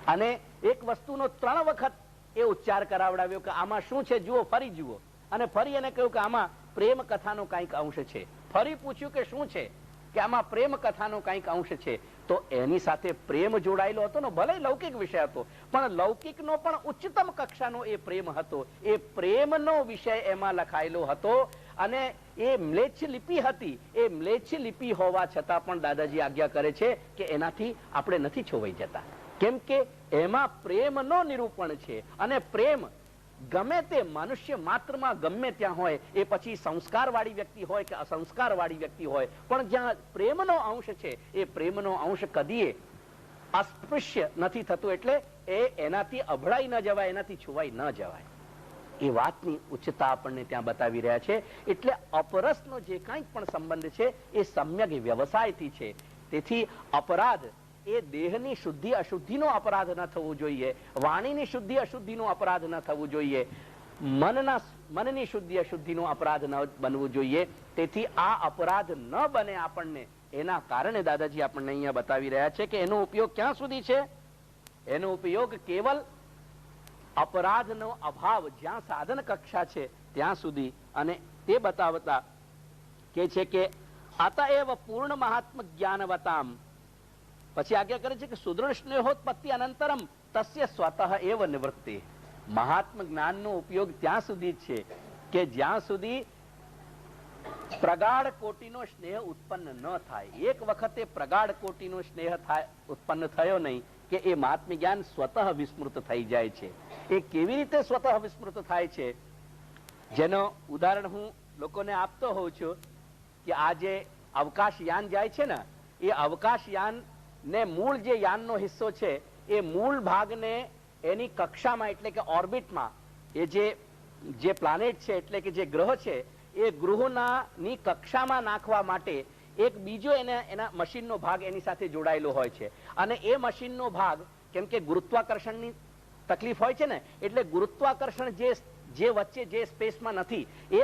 અને એક વસ્તુનો 3 વખત એ ઉચ્ચાર કરાવડાવ્યો કે આમાં શું છે જુઓ, ફરી જુઓ. અને ફરી એને કહ્યું કે આમાં પ્રેમ કથાનો કંઈક અંશ છે. ફરી પૂછ્યું કે શું છે? કે આમાં પ્રેમ કથાનો કંઈક અંશ છે. તો એની સાથે પ્રેમ જોડાયેલો હતો ને, ભલે લૌકિક વિષય હતો પણ લૌકિકનો પણ ઉચ્ચતમ કક્ષાનો એ પ્રેમ હતો. એ પ્રેમનો વિષય એમાં લખાયેલો હતો, અને એ મ્લેચ્છ લિપિ હતી. એ મ્લેચ્છ લિપિ હોવા છતાં પણ દાદાજી આજ્ઞા કરે છે કે એનાથી આપણે નથી છોવાઈ જતા, કેમ કે એમાં પ્રેમનો નિરૂપણ છે. અને પ્રેમ ગમે તે મનુષ્ય માત્રમાં ગમે ત્યાં હોય, એ પછી સંસ્કાર વાળી વ્યક્તિ હોય કે અસંસ્કાર વાળી વ્યક્તિ હોય, પણ જ્યાં પ્રેમનો અંશ છે એ પ્રેમનો અંશ કદીએ અસ્પૃશ્ય નથી થતું. એટલે એનાથી અભળાઈ ન જવાય, એનાથી છુવાઈ ન જવાય. એ વાતની ઉચ્ચતા આપણને ત્યાં બતાવી રહ્યા છે. એટલે અપરસનો જે કંઈક પણ સંબંધ છે એ સમ્યક વ્યવસાયથી છે. તેથી અપરાધ એ દેહની શુદ્ધિ અશુદ્ધિનો અપરાધ ન થવો જોઈએ, વાણીની શુદ્ધિ અશુદ્ધિનો અપરાધ ન થવું જોઈએ, મનની શુદ્ધિ અશુદ્ધિનો અપરાધ ન બનવું જોઈએ. તેથી આ અપરાધ ન બને આપણને, એના કારણે દાદાજી આપણને અહીંયા બતાવી રહ્યા છે કે એનો ઉપયોગ ક્યાં સુધી છે? એનો ઉપયોગ કેવલ અપરાધનો અભાવ જ્યાં સાધન કક્ષા છે ત્યાં સુધી. અને તે બતાવતા કે છે કે અતએવ પૂર્ણ મહાત્મ જ્ઞાનવતામ, પછી આજ્ઞા કરે છે કે સુદૃઢ સ્નેહોત્પત્તિ અનંતરમ તસ્ય સ્વતઃ એવ નિવૃત્તિ. મહાત્મ જ્ઞાનનો ઉપયોગ ત્યાં સુધી છે કે જ્યાં સુધી પ્રગાઢ કોટીનો સ્નેહ ઉત્પન્ન ન થાય. એક વખતે પ્રગાઢ કોટીનો સ્નેહ ઉત્પન્ન થયો નહીં કે એ મહાત્મ જ્ઞાન સ્વતઃ વિસ્મૃત થઈ જાય છે. એ કેવી રીતે સ્વતઃ વિસ્મૃત થાય છે, જેનો ઉદાહરણ હું લોકોને આપતો હોઉં છું કે આ જે અવકાશયાન જાય છે ને, એ અવકાશયાન ને મૂળ જે યાનનો હિસ્સો છે એ મૂળ ભાગને એની કક્ષામાં, એટલે કે ઓર્બિટમાં, એ જે પ્લાનેટ છે એટલે કે જે ગ્રહ છે એ ગ્રહોની કક્ષામાં નાખવા માટે એક બીજો એના મશીનનો ભાગ એની સાથે જોડાયેલો હોય છે. અને એ મશીનનો ભાગ, કેમ કે ગુરુત્વાકર્ષણની તકલીફ હોય છે ને, એટલે ગુરુત્વાકર્ષણ જે વચ્ચે જે સ્પેસમાં નથી, એ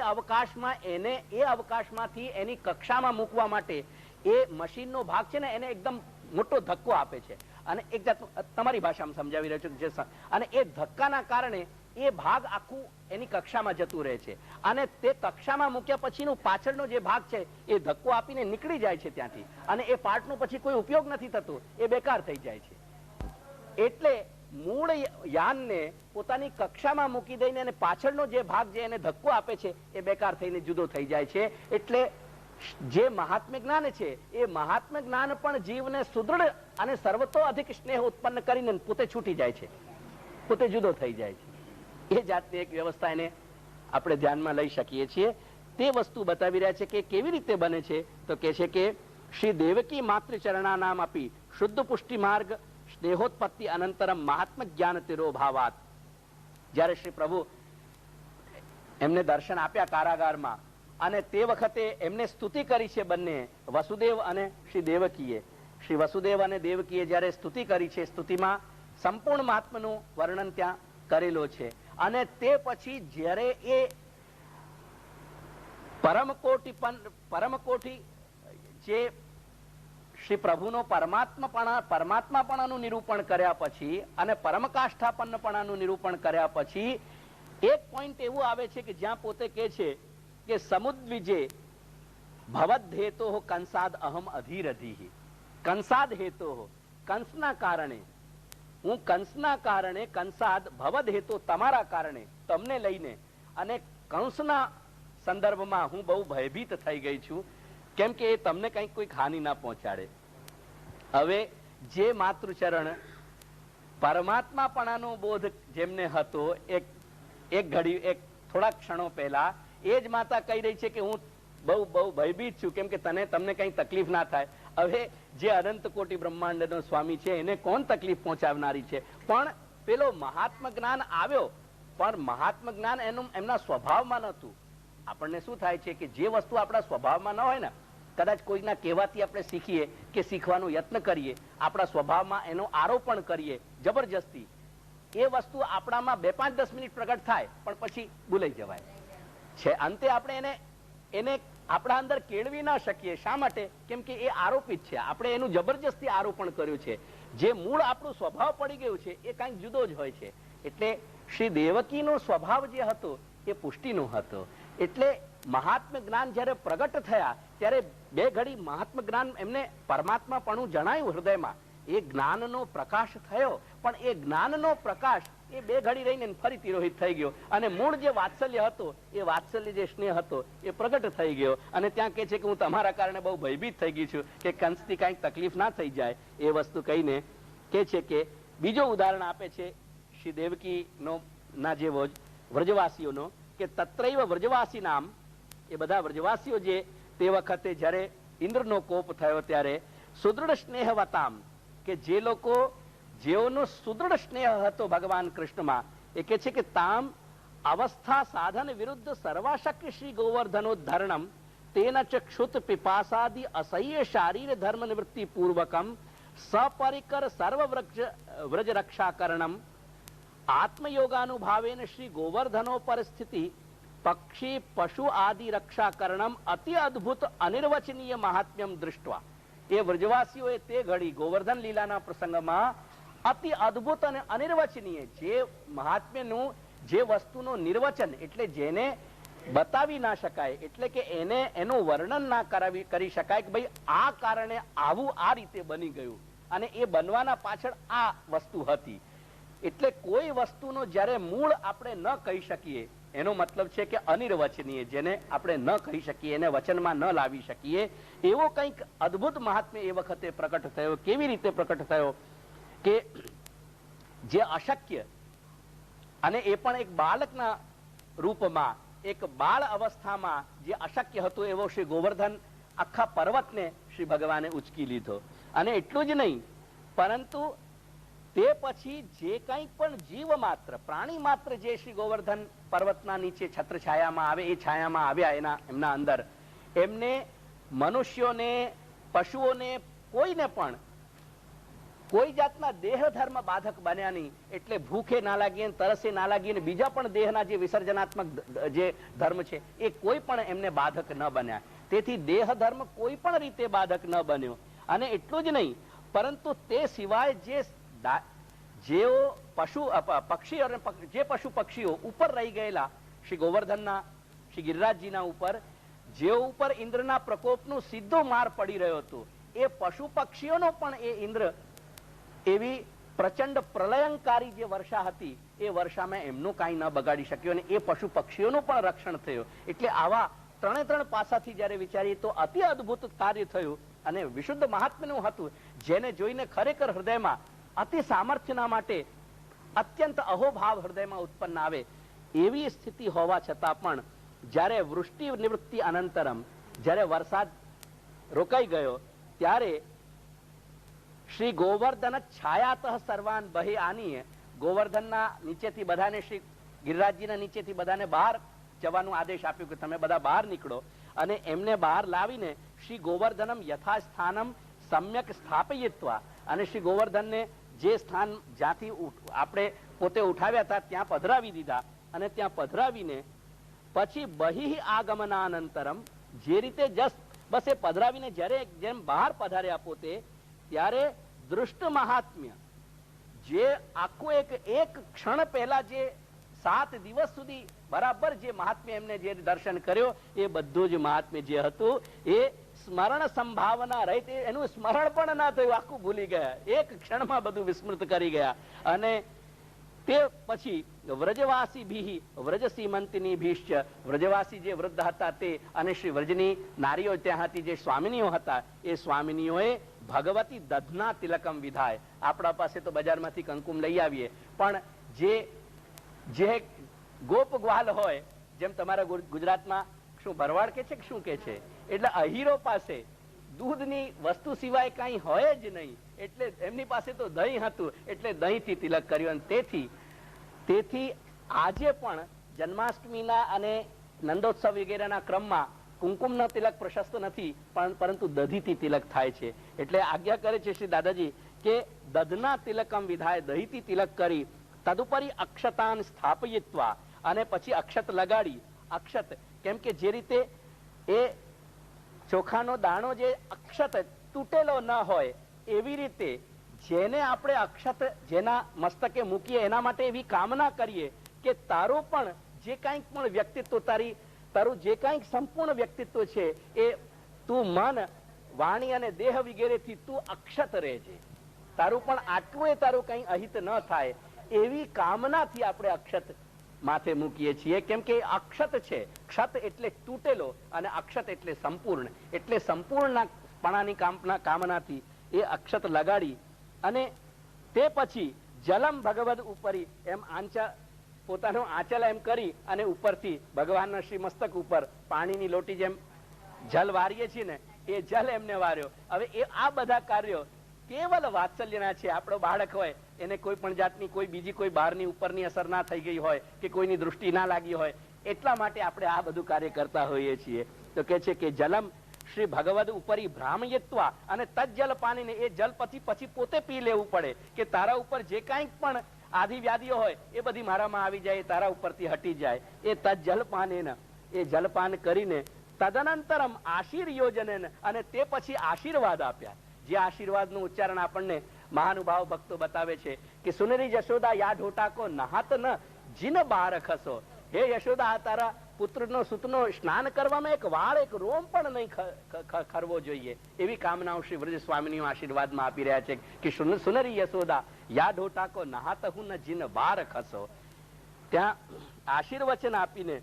અવકાશમાંથી એની કક્ષામાં મૂકવા માટે એ મશીનનો ભાગ છે ને એને એકદમ મોટો ધક્કો આપે છે. અને એક જાત તમારી ભાષામાં સમજાવી રહ્યો છું. અને એ ધક્કાના કારણે એ ભાગ આખું એની કક્ષામાં જતું રહે છે. અને તે કક્ષામાં મૂક્યા પછીનો પાછળનો જે ભાગ છે એ ધક્કો આપીને નીકળી જાય છે ત્યાંથી, અને એ પાર્ટનો પછી કોઈ ઉપયોગ નથી થતો, એ બેકાર થઈ જાય છે. એટલે મૂળ યાનને પોતાની કક્ષામાં મૂકી દઈને અને પાછળનો જે ભાગ જે એને ધક્કો આપે છે એ બેકાર થઈને જુદો થઈ જાય છે. એટલે જે મહાત્મ્ય જ્ઞાન છે એ મહાત્મ્ય જ્ઞાન પણ જીવને સુદૃઢ અને સર્વતો અધિક સ્નેહ ઉત્પન્ન કરીને પોતે છૂટી જાય છે, પોતે જુદો થઈ જાય છે. એ જાતની એક વ્યવસ્થા એને આપણે ધ્યાનમાં લઈ શકીએ છીએ. તે વસ્તુ બતાવી રહ્યા છે કે કેવી રીતે બને છે. તો કે છે કે શ્રી દેવકી માતૃચરણાનામ અપી શુદ્ધ પુષ્ટિ માર્ગ સ્નેહોત્પત્તિ અનંતરમ મહાત્મ જ્ઞાન તિરોભાવાત. જ્યારે શ્રી પ્રભુ એમને દર્શન આપ્યા કારાગારમાં અને તે વખતે એમને સ્તુતિ કરી છે બંને, વસુદેવ અને શ્રી દેવકીએ. શ્રી વસુદેવ અને દેવકીએ જ્યારે સ્તુતિ કરી છે, સ્તુતિમાં સંપૂર્ણ મહાત્માનું વર્ણન ત્યાં કરેલો છે. અને તે પછી જ્યારે એ પરમકોટી જે શ્રી પ્રભુનો પરમાત્માપણાનું નિરૂપણ કર્યા પછી અને પરમકાષ્ઠાપન્નપણાનું નિરૂપણ કર્યા પછી એક પોઈન્ટ એવું આવે છે કે જ્યાં પોતે કહે છે કે સમુદ્વિજે ભવદ હેતો કંસાદ અહમ અધીરધી. કંસાદ હેતો, કંસના કારણે, હું કંસના કારણે, કંસાદ ભવદ હેતો તમારા કારણે, તમને લઈને, અને કંસના સંદર્ભમાં હું બહુ ભયભીત થઈ ગઈ છું, કેમ કે એ તમને કંઈક કોઈક હાનિ ના પહોંચાડે. હવે જે માતૃચરણ પરમાત્માપણાનો બોધ જેમને હતો એક થોડા ક્ષણો પહેલા, એ જ માતા કહી રહી છે કે હું બહુ ભયભીત છું, કેમ કે તમને કઈ તકલીફ ના થાય. હવે જે અનંત કોટી બ્રહ્માંડનો સ્વામી છે એને કોણ તકલીફ પહોંચાડનારી છે? પણ પેલો મહાત્મ જ્ઞાન આવ્યો, પણ મહાત્મ જ્ઞાન એમના સ્વભાવમાં નહોતું. આપણને શું થાય છે કે જે વસ્તુ આપણા સ્વભાવમાં ન હોય ને, કદાચ કોઈના કહેવાથી આપણે શીખીએ કે શીખવાનો યત્ન કરીએ, આપણા સ્વભાવમાં એનો આરોપણ કરીએ જબરજસ્તી, એ વસ્તુ આપણામાં 2-5-10 મિનિટ પ્રગટ થાય પણ પછી ભૂલાઈ જવાય છે. અંતે આપણે એને આપણા અંદર કેળવી ના શકીએ. શા માટે? કેમ કે એ આરોપિત છે, આપણે એનું જબરજસ્તી આરોપણ કર્યું છે. જે મૂળ આપણું સ્વભાવ પડી ગયું છે એ કંઈક જુદો જ હોય છે. એટલે શ્રી દેવકીનો સ્વભાવ જે હતો એ પુષ્ટિનો હતો. એટલે મહાત્મ જ્ઞાન જયારે પ્રગટ થયા ત્યારે બે ઘડી મહાત્મ જ્ઞાન એમને પરમાત્માપણું જણાયું હૃદયમાં, એ જ્ઞાનનો પ્રકાશ થયો. પણ એ જ્ઞાનનો પ્રકાશ એ બે ઘડી રહીને ફરી તિરોહિત થઈ ગયો અને મૂળ જે વાત્સલ્ય હતો, એ વાત્સલ્ય જે સ્નેહ હતો એ પ્રગટ થઈ ગયો. અને ત્યાં કહે છે કે હું તમારા કારણે બહુ ભયભીત થઈ ગઈ છું કે કંસથી કાંઈક તકલીફ ના થઈ જાય. એ વસ્તુ કહીને કહે છે કે બીજો ઉદાહરણ આપે છે શ્રી દેવકી ના જે વ્રજવાસીઓનો, કે તત્રૈવ વ્રજવાસી નામ, એ બધા વ્રજવાસીઓ જે તે વખતે જયારે ઇન્દ્રનો કોપ થયો ત્યારે સુદૃઢ સ્નેહવતામ, કે જે લોકો જેઓનો સુદૃઢ સ્નેહ હતો ભગવાન કૃષ્ણમાં, એ કે છે કે તામ અવસ્થા સાધન વિરુદ્ધ સર્વાશક્ય શ્રી ગોવર્ધનોદ્ધરણમ તેન ક્ષુત પિપાસાદિ અસહ્ય શારીર ધર્મ નિવૃત્તિ પૂર્વકમ સપરિકર સર્વ વ્રજ રક્ષાકરણમ આત્મયોગાનુભાવેન શ્રી ગોવર્ધનો પરિસ્થિતિ પક્ષી પશુ આદિ રક્ષાકરણમ અતિ અદ્ભુત અનિર્વચનીય મહાત્મ્યમ દૃષ્ટવા. એ વ્રજવાસીઓએ તે ઘડી ગોવર્ધન લીલાના પ્રસંગમાં અતિ અદ્ભુત અને અનિર્વચનીય જે મહાત્મ્યનું, જે વસ્તુનું નિર્વચન એટલે જેને બતાવી ના શકાય, એટલે કે એનું વર્ણન ના કરી શકાય કે ભાઈ આ કારણે આવું આ રીતે બની ગયું અને એ બનવાના પાછળ આ વસ્તુ હતી. એટલે કોઈ વસ્તુનો જ્યારે મૂળ આપણે ન કહી શકીએ, એનો મતલબ છે કે અનિર્વચનીય, જેને આપણે ન કહી શકીએ, એને વચનમાં ન લાવી શકીએ, એવો કંઈક અદ્ભુત મહાત્મ્ય એ વખતે પ્રકટ થયો. કેવી રીતે પ્રકટ થયો? કે જે અશક્ય, અને એ પણ એક બાળકના રૂપમાં, એક બાળ અવસ્થામાં જે અશક્ય હતું એવો શ્રી ગોવર્ધન આખા પર્વતને શ્રી ભગવાને ઉચકી લીધો. અને એટલું જ નહીં, પરંતુ તે પછી જે કંઈ પણ જીવ માત્ર, પ્રાણી માત્ર જે શ્રી ગોવર્ધન પર્વતના નીચે છત્ર છાયામાં આવે, એ છાયામાં આવ્યા એમના અંદર, એમને મનુષ્યોને, પશુઓને, કોઈને પણ કોઈ જાતના દેહ ધર્મ બાધક બન્યા નહીં. એટલે ભૂખે ના લાગીએ, તરસે ના લાગીએ, બીજા પણ દેહના જે વિસર્જનાત્મક જે ધર્મ છે એ કોઈ પણ એમને બાધક ન બન્યા. તેથી દેહ ધર્મ કોઈ પણ રીતે બાધક ન બન્યો. અને એટલું જ નહીં, પરંતુ તે સિવાય જેઓ પક્ષી અને જે પશુ પક્ષીઓ ઉપર રહી ગયેલા શ્રી ગોવર્ધનના, શ્રી ગિરિરાજજીના ઉપર, જેઓ ઉપર ઇન્દ્રના પ્રકોપનો સીધો માર પડી રહ્યો હતો, એ પશુ પક્ષીઓનો પણ એ ઇન્દ્ર એવી પ્રચંડ પ્રલયંકારી જે વર્ષા હતી એ વર્ષામાં એમનું કાંઈ ન બગાડી શક્યું અને એ પશુ પક્ષીઓનું પણ રક્ષણ થયું. એટલે આવા ત્રણે પાસાથી જયારે વિચારીએ તો અતિ અદ્ભુત કાર્ય થયું અને વિશુદ્ધ મહાત્મ્યનું હતું, જેને જોઈને ખરેખર હૃદયમાં અતિ સામર્થ્યના માટે અત્યંત અહોભાવ હૃદયમાં ઉત્પન્ન આવે. એવી સ્થિતિ હોવા છતાં પણ જયારે વૃષ્ટિ નિવૃત્તિ અનંતરમ, જયારે વરસાદ રોકાઈ ગયો ત્યારે શ્રી ગોવર્ધન છાયાતઃ સર્વાન બહી આનીએ, ગોવર્ધનના નીચેથી બધાને, શ્રી ગિરિરાજજીના નીચેથી બધાને બહાર જવાનો આદેશ આપ્યો કે તમે બધા બહાર નીકળો, અને એમને બહાર લાવીને શ્રી ગોવર્ધનમ યથાસ્થાનમ સમ્યક સ્થાપયિત્વા, અને શ્રી ગોવર્ધનને જે સ્થાન જ્યાંથી આપણે પોતે ઉઠાવ્યા હતા ત્યાં પધરાવી દીધા, અને ત્યાં પધરાવીને પછી બહિ આગમનાનંતરમ, જે રીતે બસ એ પધરાવીને જ્યારે જેમ બહાર પધાર્યા પોતે, ત્યારે દૃષ્ટ મહાત્મ્ય, જે આખું એક ક્ષણ પહેલા જે 7 દિવસ સુધી બરાબર જે મહાત્મ્ય એમને જે દર્શન કર્યો, એ બધું જ મહાત્મ્ય જે હતું એ સ્મરણ સંભાવના રહિત, એનું સ્મરણ પણ ના થયું, આખું ભૂલી ગયા, એક ક્ષણમાં બધું વિસ્મૃત કરી ગયા. અને તે પછી વ્રજવાસી ભી વ્રજ સીમંતિની ભીશ્ચ, વ્રજવાસી જે વૃદ્ધ હતા તે, અને શ્રી વ્રજની નારીઓ ત્યાં હતી, જે સ્વામિનીઓ હતા, એ સ્વામિનીઓએ ભગવતી દધના તિલકમ વિધાય. આપણા પાસે તો બજારમાંથી કંકુમ લઈ આવીએ, પણ જે ગોપ ગ્વાલ હોય, જેમ તમારા ગુજરાતમાં શું ભરવાડ કે છે કે શું કે છે, એટલે અહીરો પાસે દૂધની વસ્તુ સિવાય કઈ હોય જ નહીં, એટલે એમની પાસે તો દહીં હતું, એટલે દહીંથી તિલક કર્યું. તેથી આજે પણ જન્માષ્ટમીના અને નંદોત્સવ વગેરેના ક્રમમાં કુમકુમનો તિલક પ્રશસ્ત નથી, પરંતુ દધીથી તિલક થાય છે. એટલે આજ્ઞા કરે છે શ્રી દાદાજી કે દધના તિલકમ વિધાય, દહીંથી તિલક કરી, તદુપરી અક્ષતાન સ્થાપયિત્વા, અને પછી અક્ષત લગાડી. અક્ષત કેમ કે જે રીતે એ ચોખાનો દાણો જે અક્ષત તૂટેલો ન હોય, એવી રીતે જેને આપણે અક્ષત જેના મસ્તકે મૂકીએ, એના માટે એવી કામના કરીએ કે તારું પણ જે કંઈક પણ વ્યક્તિત્વ, તારું જે કંઈક સંપૂર્ણ વ્યક્તિત્વ છે, એ તું મન, વાણી અને દેહ વગેરેથી તું અક્ષત રહેજે, તારું પણ આટલું એ તારું કઈ અહિત ન થાય, એવી કામનાથી આપણે અક્ષત માથે મૂકીએ છીએ. કેમ કે અક્ષત છે, ક્ષત એટલે તૂટેલો, અને અક્ષત એટલે સંપૂર્ણ, એટલે સંપૂર્ણપણાની કામનાથી એ અક્ષત લગાડી, અને તે પછી જલમ ભગવદ ઉપરી, એમ પોતાનો આંચલ એમ કરી અને ઉપરથી ભગવાનના શ્રી મસ્તક ઉપર પાણીની લોટી જેમ જલ વારીએ છીએ ને, એ જલ એમને વાર્યો. હવે આ બધા કાર્યો કેવલ વાત્સલ્યના છે. આપણો બાળક હોય, એને કોઈ પણ જાતની કોઈ બીજી કોઈ બહારની ઉપરની અસર ના થઈ ગઈ હોય, કે કોઈની દૃષ્ટિ ના લાગી હોય, એટલા માટે આપણે આ બધું કાર્ય કરતા હોઈએ છીએ. તો કે છે કે જલમ શ્રી ભગવદ ઉપરી ભ્રામયત્વા, અને તજ જલ પાણીને એ જલ પછી પોતે પી લેવું પડે, કે તારા ઉપર જે કાંઈક પણ આદિ વ્યાધિઓ હોય એ બધી મારામાં આવી જાય, તારા ઉપરથી હટી જાય. એ તજ જલ પાને, એ જલપાન કરીને તદનંતરમ આશીર્યોજન, અને તે પછી આશીર્વાદ આપ્યા. જે આશીર્વાદનું ઉચ્ચારણ આપણને મહાનુભાવ ભક્તો બતાવે છે કે સુનરી યશોદા યા ઢોટાકો નહાત ન જીન બાર ખસો, હે યશોદા, તારા પુત્રનો સુતનો સ્નાન કરવામાં એક વાળ, એક રોમ પણ નહીં ખરવો જોઈએ. એવી કામનાઓ શ્રી વ્રજ સ્વામીની આશીર્વાદમાં આપી રહ્યા છે કે સુનરી યશોદા યા ઢોટાકો નહાત હું ન જીન બાર ખસો. ત્યાં આશીર્વચન આપીને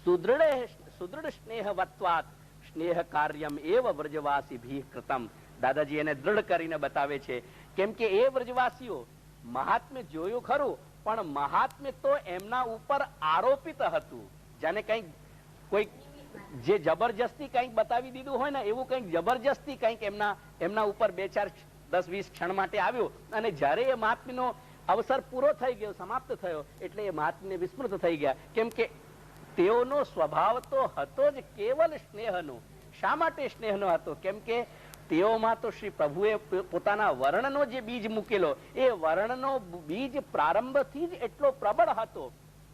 સુદૃઢ સ્નેહવત્વાત સ્નેહ કાર્યમ એવ વ્રજવાસી ભી કૃતમ. દાદાજી એને દ્રઢ કરીને બતાવે છે. કેમ કે એ વ્રજવાસીઓ મહાત્મ્ય જોયું ખરું, પણ મહાત્મ્ય તો એમના ઉપર આરોપિત હતું. જાણે કંઈક કોઈ જે જબરજસ્તી કંઈક બતાવી દીધું હોય ને, એવું કંઈક જબરજસ્તી કંઈક એમના ઉપર 2, 4, 10, 20 ક્ષણ માટે આવ્યું, અને જ્યારે એ મહાત્મ્યનો અવસર પૂરો થઈ ગયો, સમાપ્ત થયો, એટલે એ મહાત્મ્ય વિસ્મૃત થઈ ગયા. કેમ કે તેઓનો સ્વભાવ તો હતો જ કેવલ સ્નેહનો. શા માટે સ્નેહનો હતો? કેમ કે તેઓમાં તો શ્રી પ્રભુએ પોતાના વર્ણનો જે બીજ મૂકેલો, એ વર્ણનો બીજ પ્રારંભથી જ એટલો પ્રબળ હતો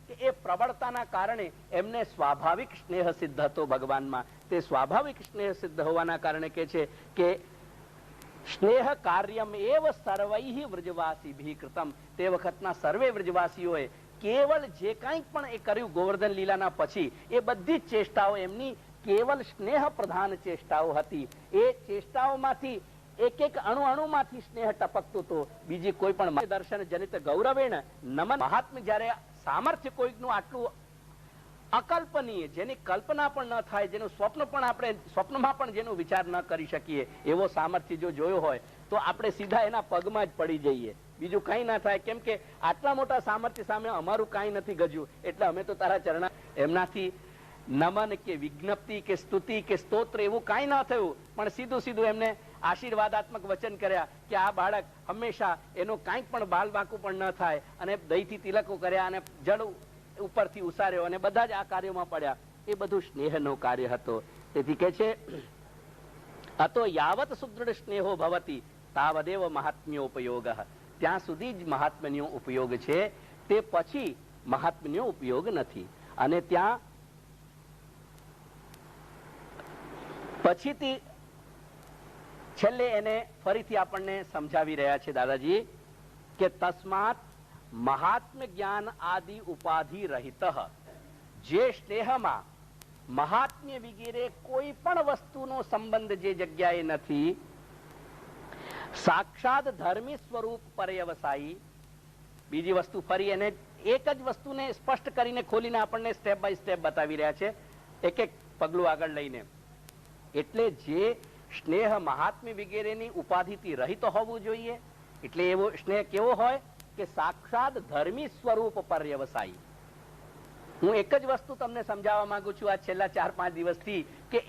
કે એ પ્રબળતાના કારણે એમને સ્વાભાવિક સ્નેહ સિદ્ધ હતો ભગવાનમાં. તે સ્વાભાવિક સ્નેહ સિદ્ધ હોવાના કારણે કે છે કે સ્નેહ કાર્યમ એવ સર્વૈ વ્રજવાસી ભી કૃતમ. તે વખતના સર્વે વ્રજવાસીઓએ કેવલ જે કંઈક પણ એ કર્યું ગોવર્ધન લીલાના પછી, એ બધી જ ચેષ્ટાઓ એમની કેવલ સ્નેહ પ્રધાન ચેષ્ટાઓ હતી. એ ચેષ્ટાઓમાંથી એક અણુમાંથી સ્નેહ ટપકતો હતો. બીજી કોઈ પણ દર્શન જનિત ગૌરવેણ નમન. મહાત્મ્ય જયારે સામર્થ્ય કોઈકનું આટલું અકલ્પનીય, જેની કલ્પના પણ ન થાય, જેનું સ્વપ્નમાં પણ જેનો વિચાર ન કરી શકીએ, એવો સામર્થ્ય જો જોયો હોય તો આપણે સીધા એના પગમાં જ પડી જઈએ, બીજું કઈ ના થાય. કેમ કે આટલા મોટા સામર્થ્ય સામે અમારું કઈ નથી ગજ્યું, એટલે અમે તો તારા ચરણા. એમનાથી નમન કે વિજ્ઞપ્તિ કે સ્તુતિ કે સ્તોત્ર એવું કાંઈ ના થયું, પણ સીધું સીધું એમને આશીર્વાદાત્મક વચન કર્યા કે આ બાળક હંમેશા એનો કાંઈક પણ બાલ વાંકું પણ ન થાય, અને દહીંથી તિલકો કર્યા અને જળ ઉપરથી ઉસાર્યો અને બધા જ આ કાર્યોમાં પડ્યા. એ બધું સ્નેહનો કાર્ય હતો. તેથી કે છે અતો યાવત સુદૃઢ સ્નેહો ભવતી તાવદેવ મહાત્મ્યો ઉપયોગ. ત્યાં સુધી જ મહાત્મ્યનો ઉપયોગ છે, તે પછી મહાત્મ્યનો ઉપયોગ નથી. અને ત્યાં પછીથી છેલ્લે એને ફરીથી આપણને સમજાવી રહ્યા છે દાદાજી કે તસ્માત મહાત્મ્ય જ્ઞાન આદિ ઉપાધિ રહિત. જે સ્નેહમાં મહાત્મ્ય વગેરે કોઈ પણ વસ્તુનો સંબંધ જે જગ્યાએ નથી, સાક્ષાત ધર્મી સ્વરૂપ પર્યવસાયી. બીજી વસ્તુ ફરી એને એક જ વસ્તુને સ્પષ્ટ કરીને ખોલીને આપણને સ્ટેપ બાય સ્ટેપ બતાવી રહ્યા છે, એક એક પગલું આગળ લઈને. એટલે જે સ્નેહ મહાત્મ્ય વગેરેની ઉપાધિથી રહિત હોવું જોઈએ. એટલે એવો સ્નેહ કેવો હોય કે સાક્ષાત ધર્મી સ્વરૂપ પર્યવસાયી. હું એક જ વસ્તુ તમને સમજાવવા માંગુ છું આ છેલ્લા 4-5 દિવસથી કે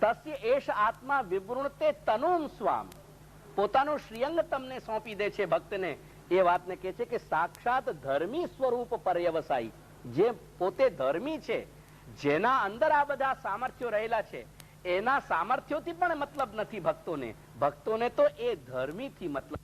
તસ્ય એષ આત્મા વિવૃણતે તનુમ સ્વામ. પોતાનો શ્રીઅંગ તમને સોંપી દે છે ભક્તને. એ વાતને કહે છે કે સાક્ષાત ધર્મી સ્વરૂપ પર્યવસાયી. જે પોતે ધર્મી છે, જેના અંદર આ બધા સામર્થ્યો રહેલા છે, એના સામર્થ્યોથી પણ મતલબ નથી ભક્તોને. ભક્તોને તો એ ધર્મીથી મતલબ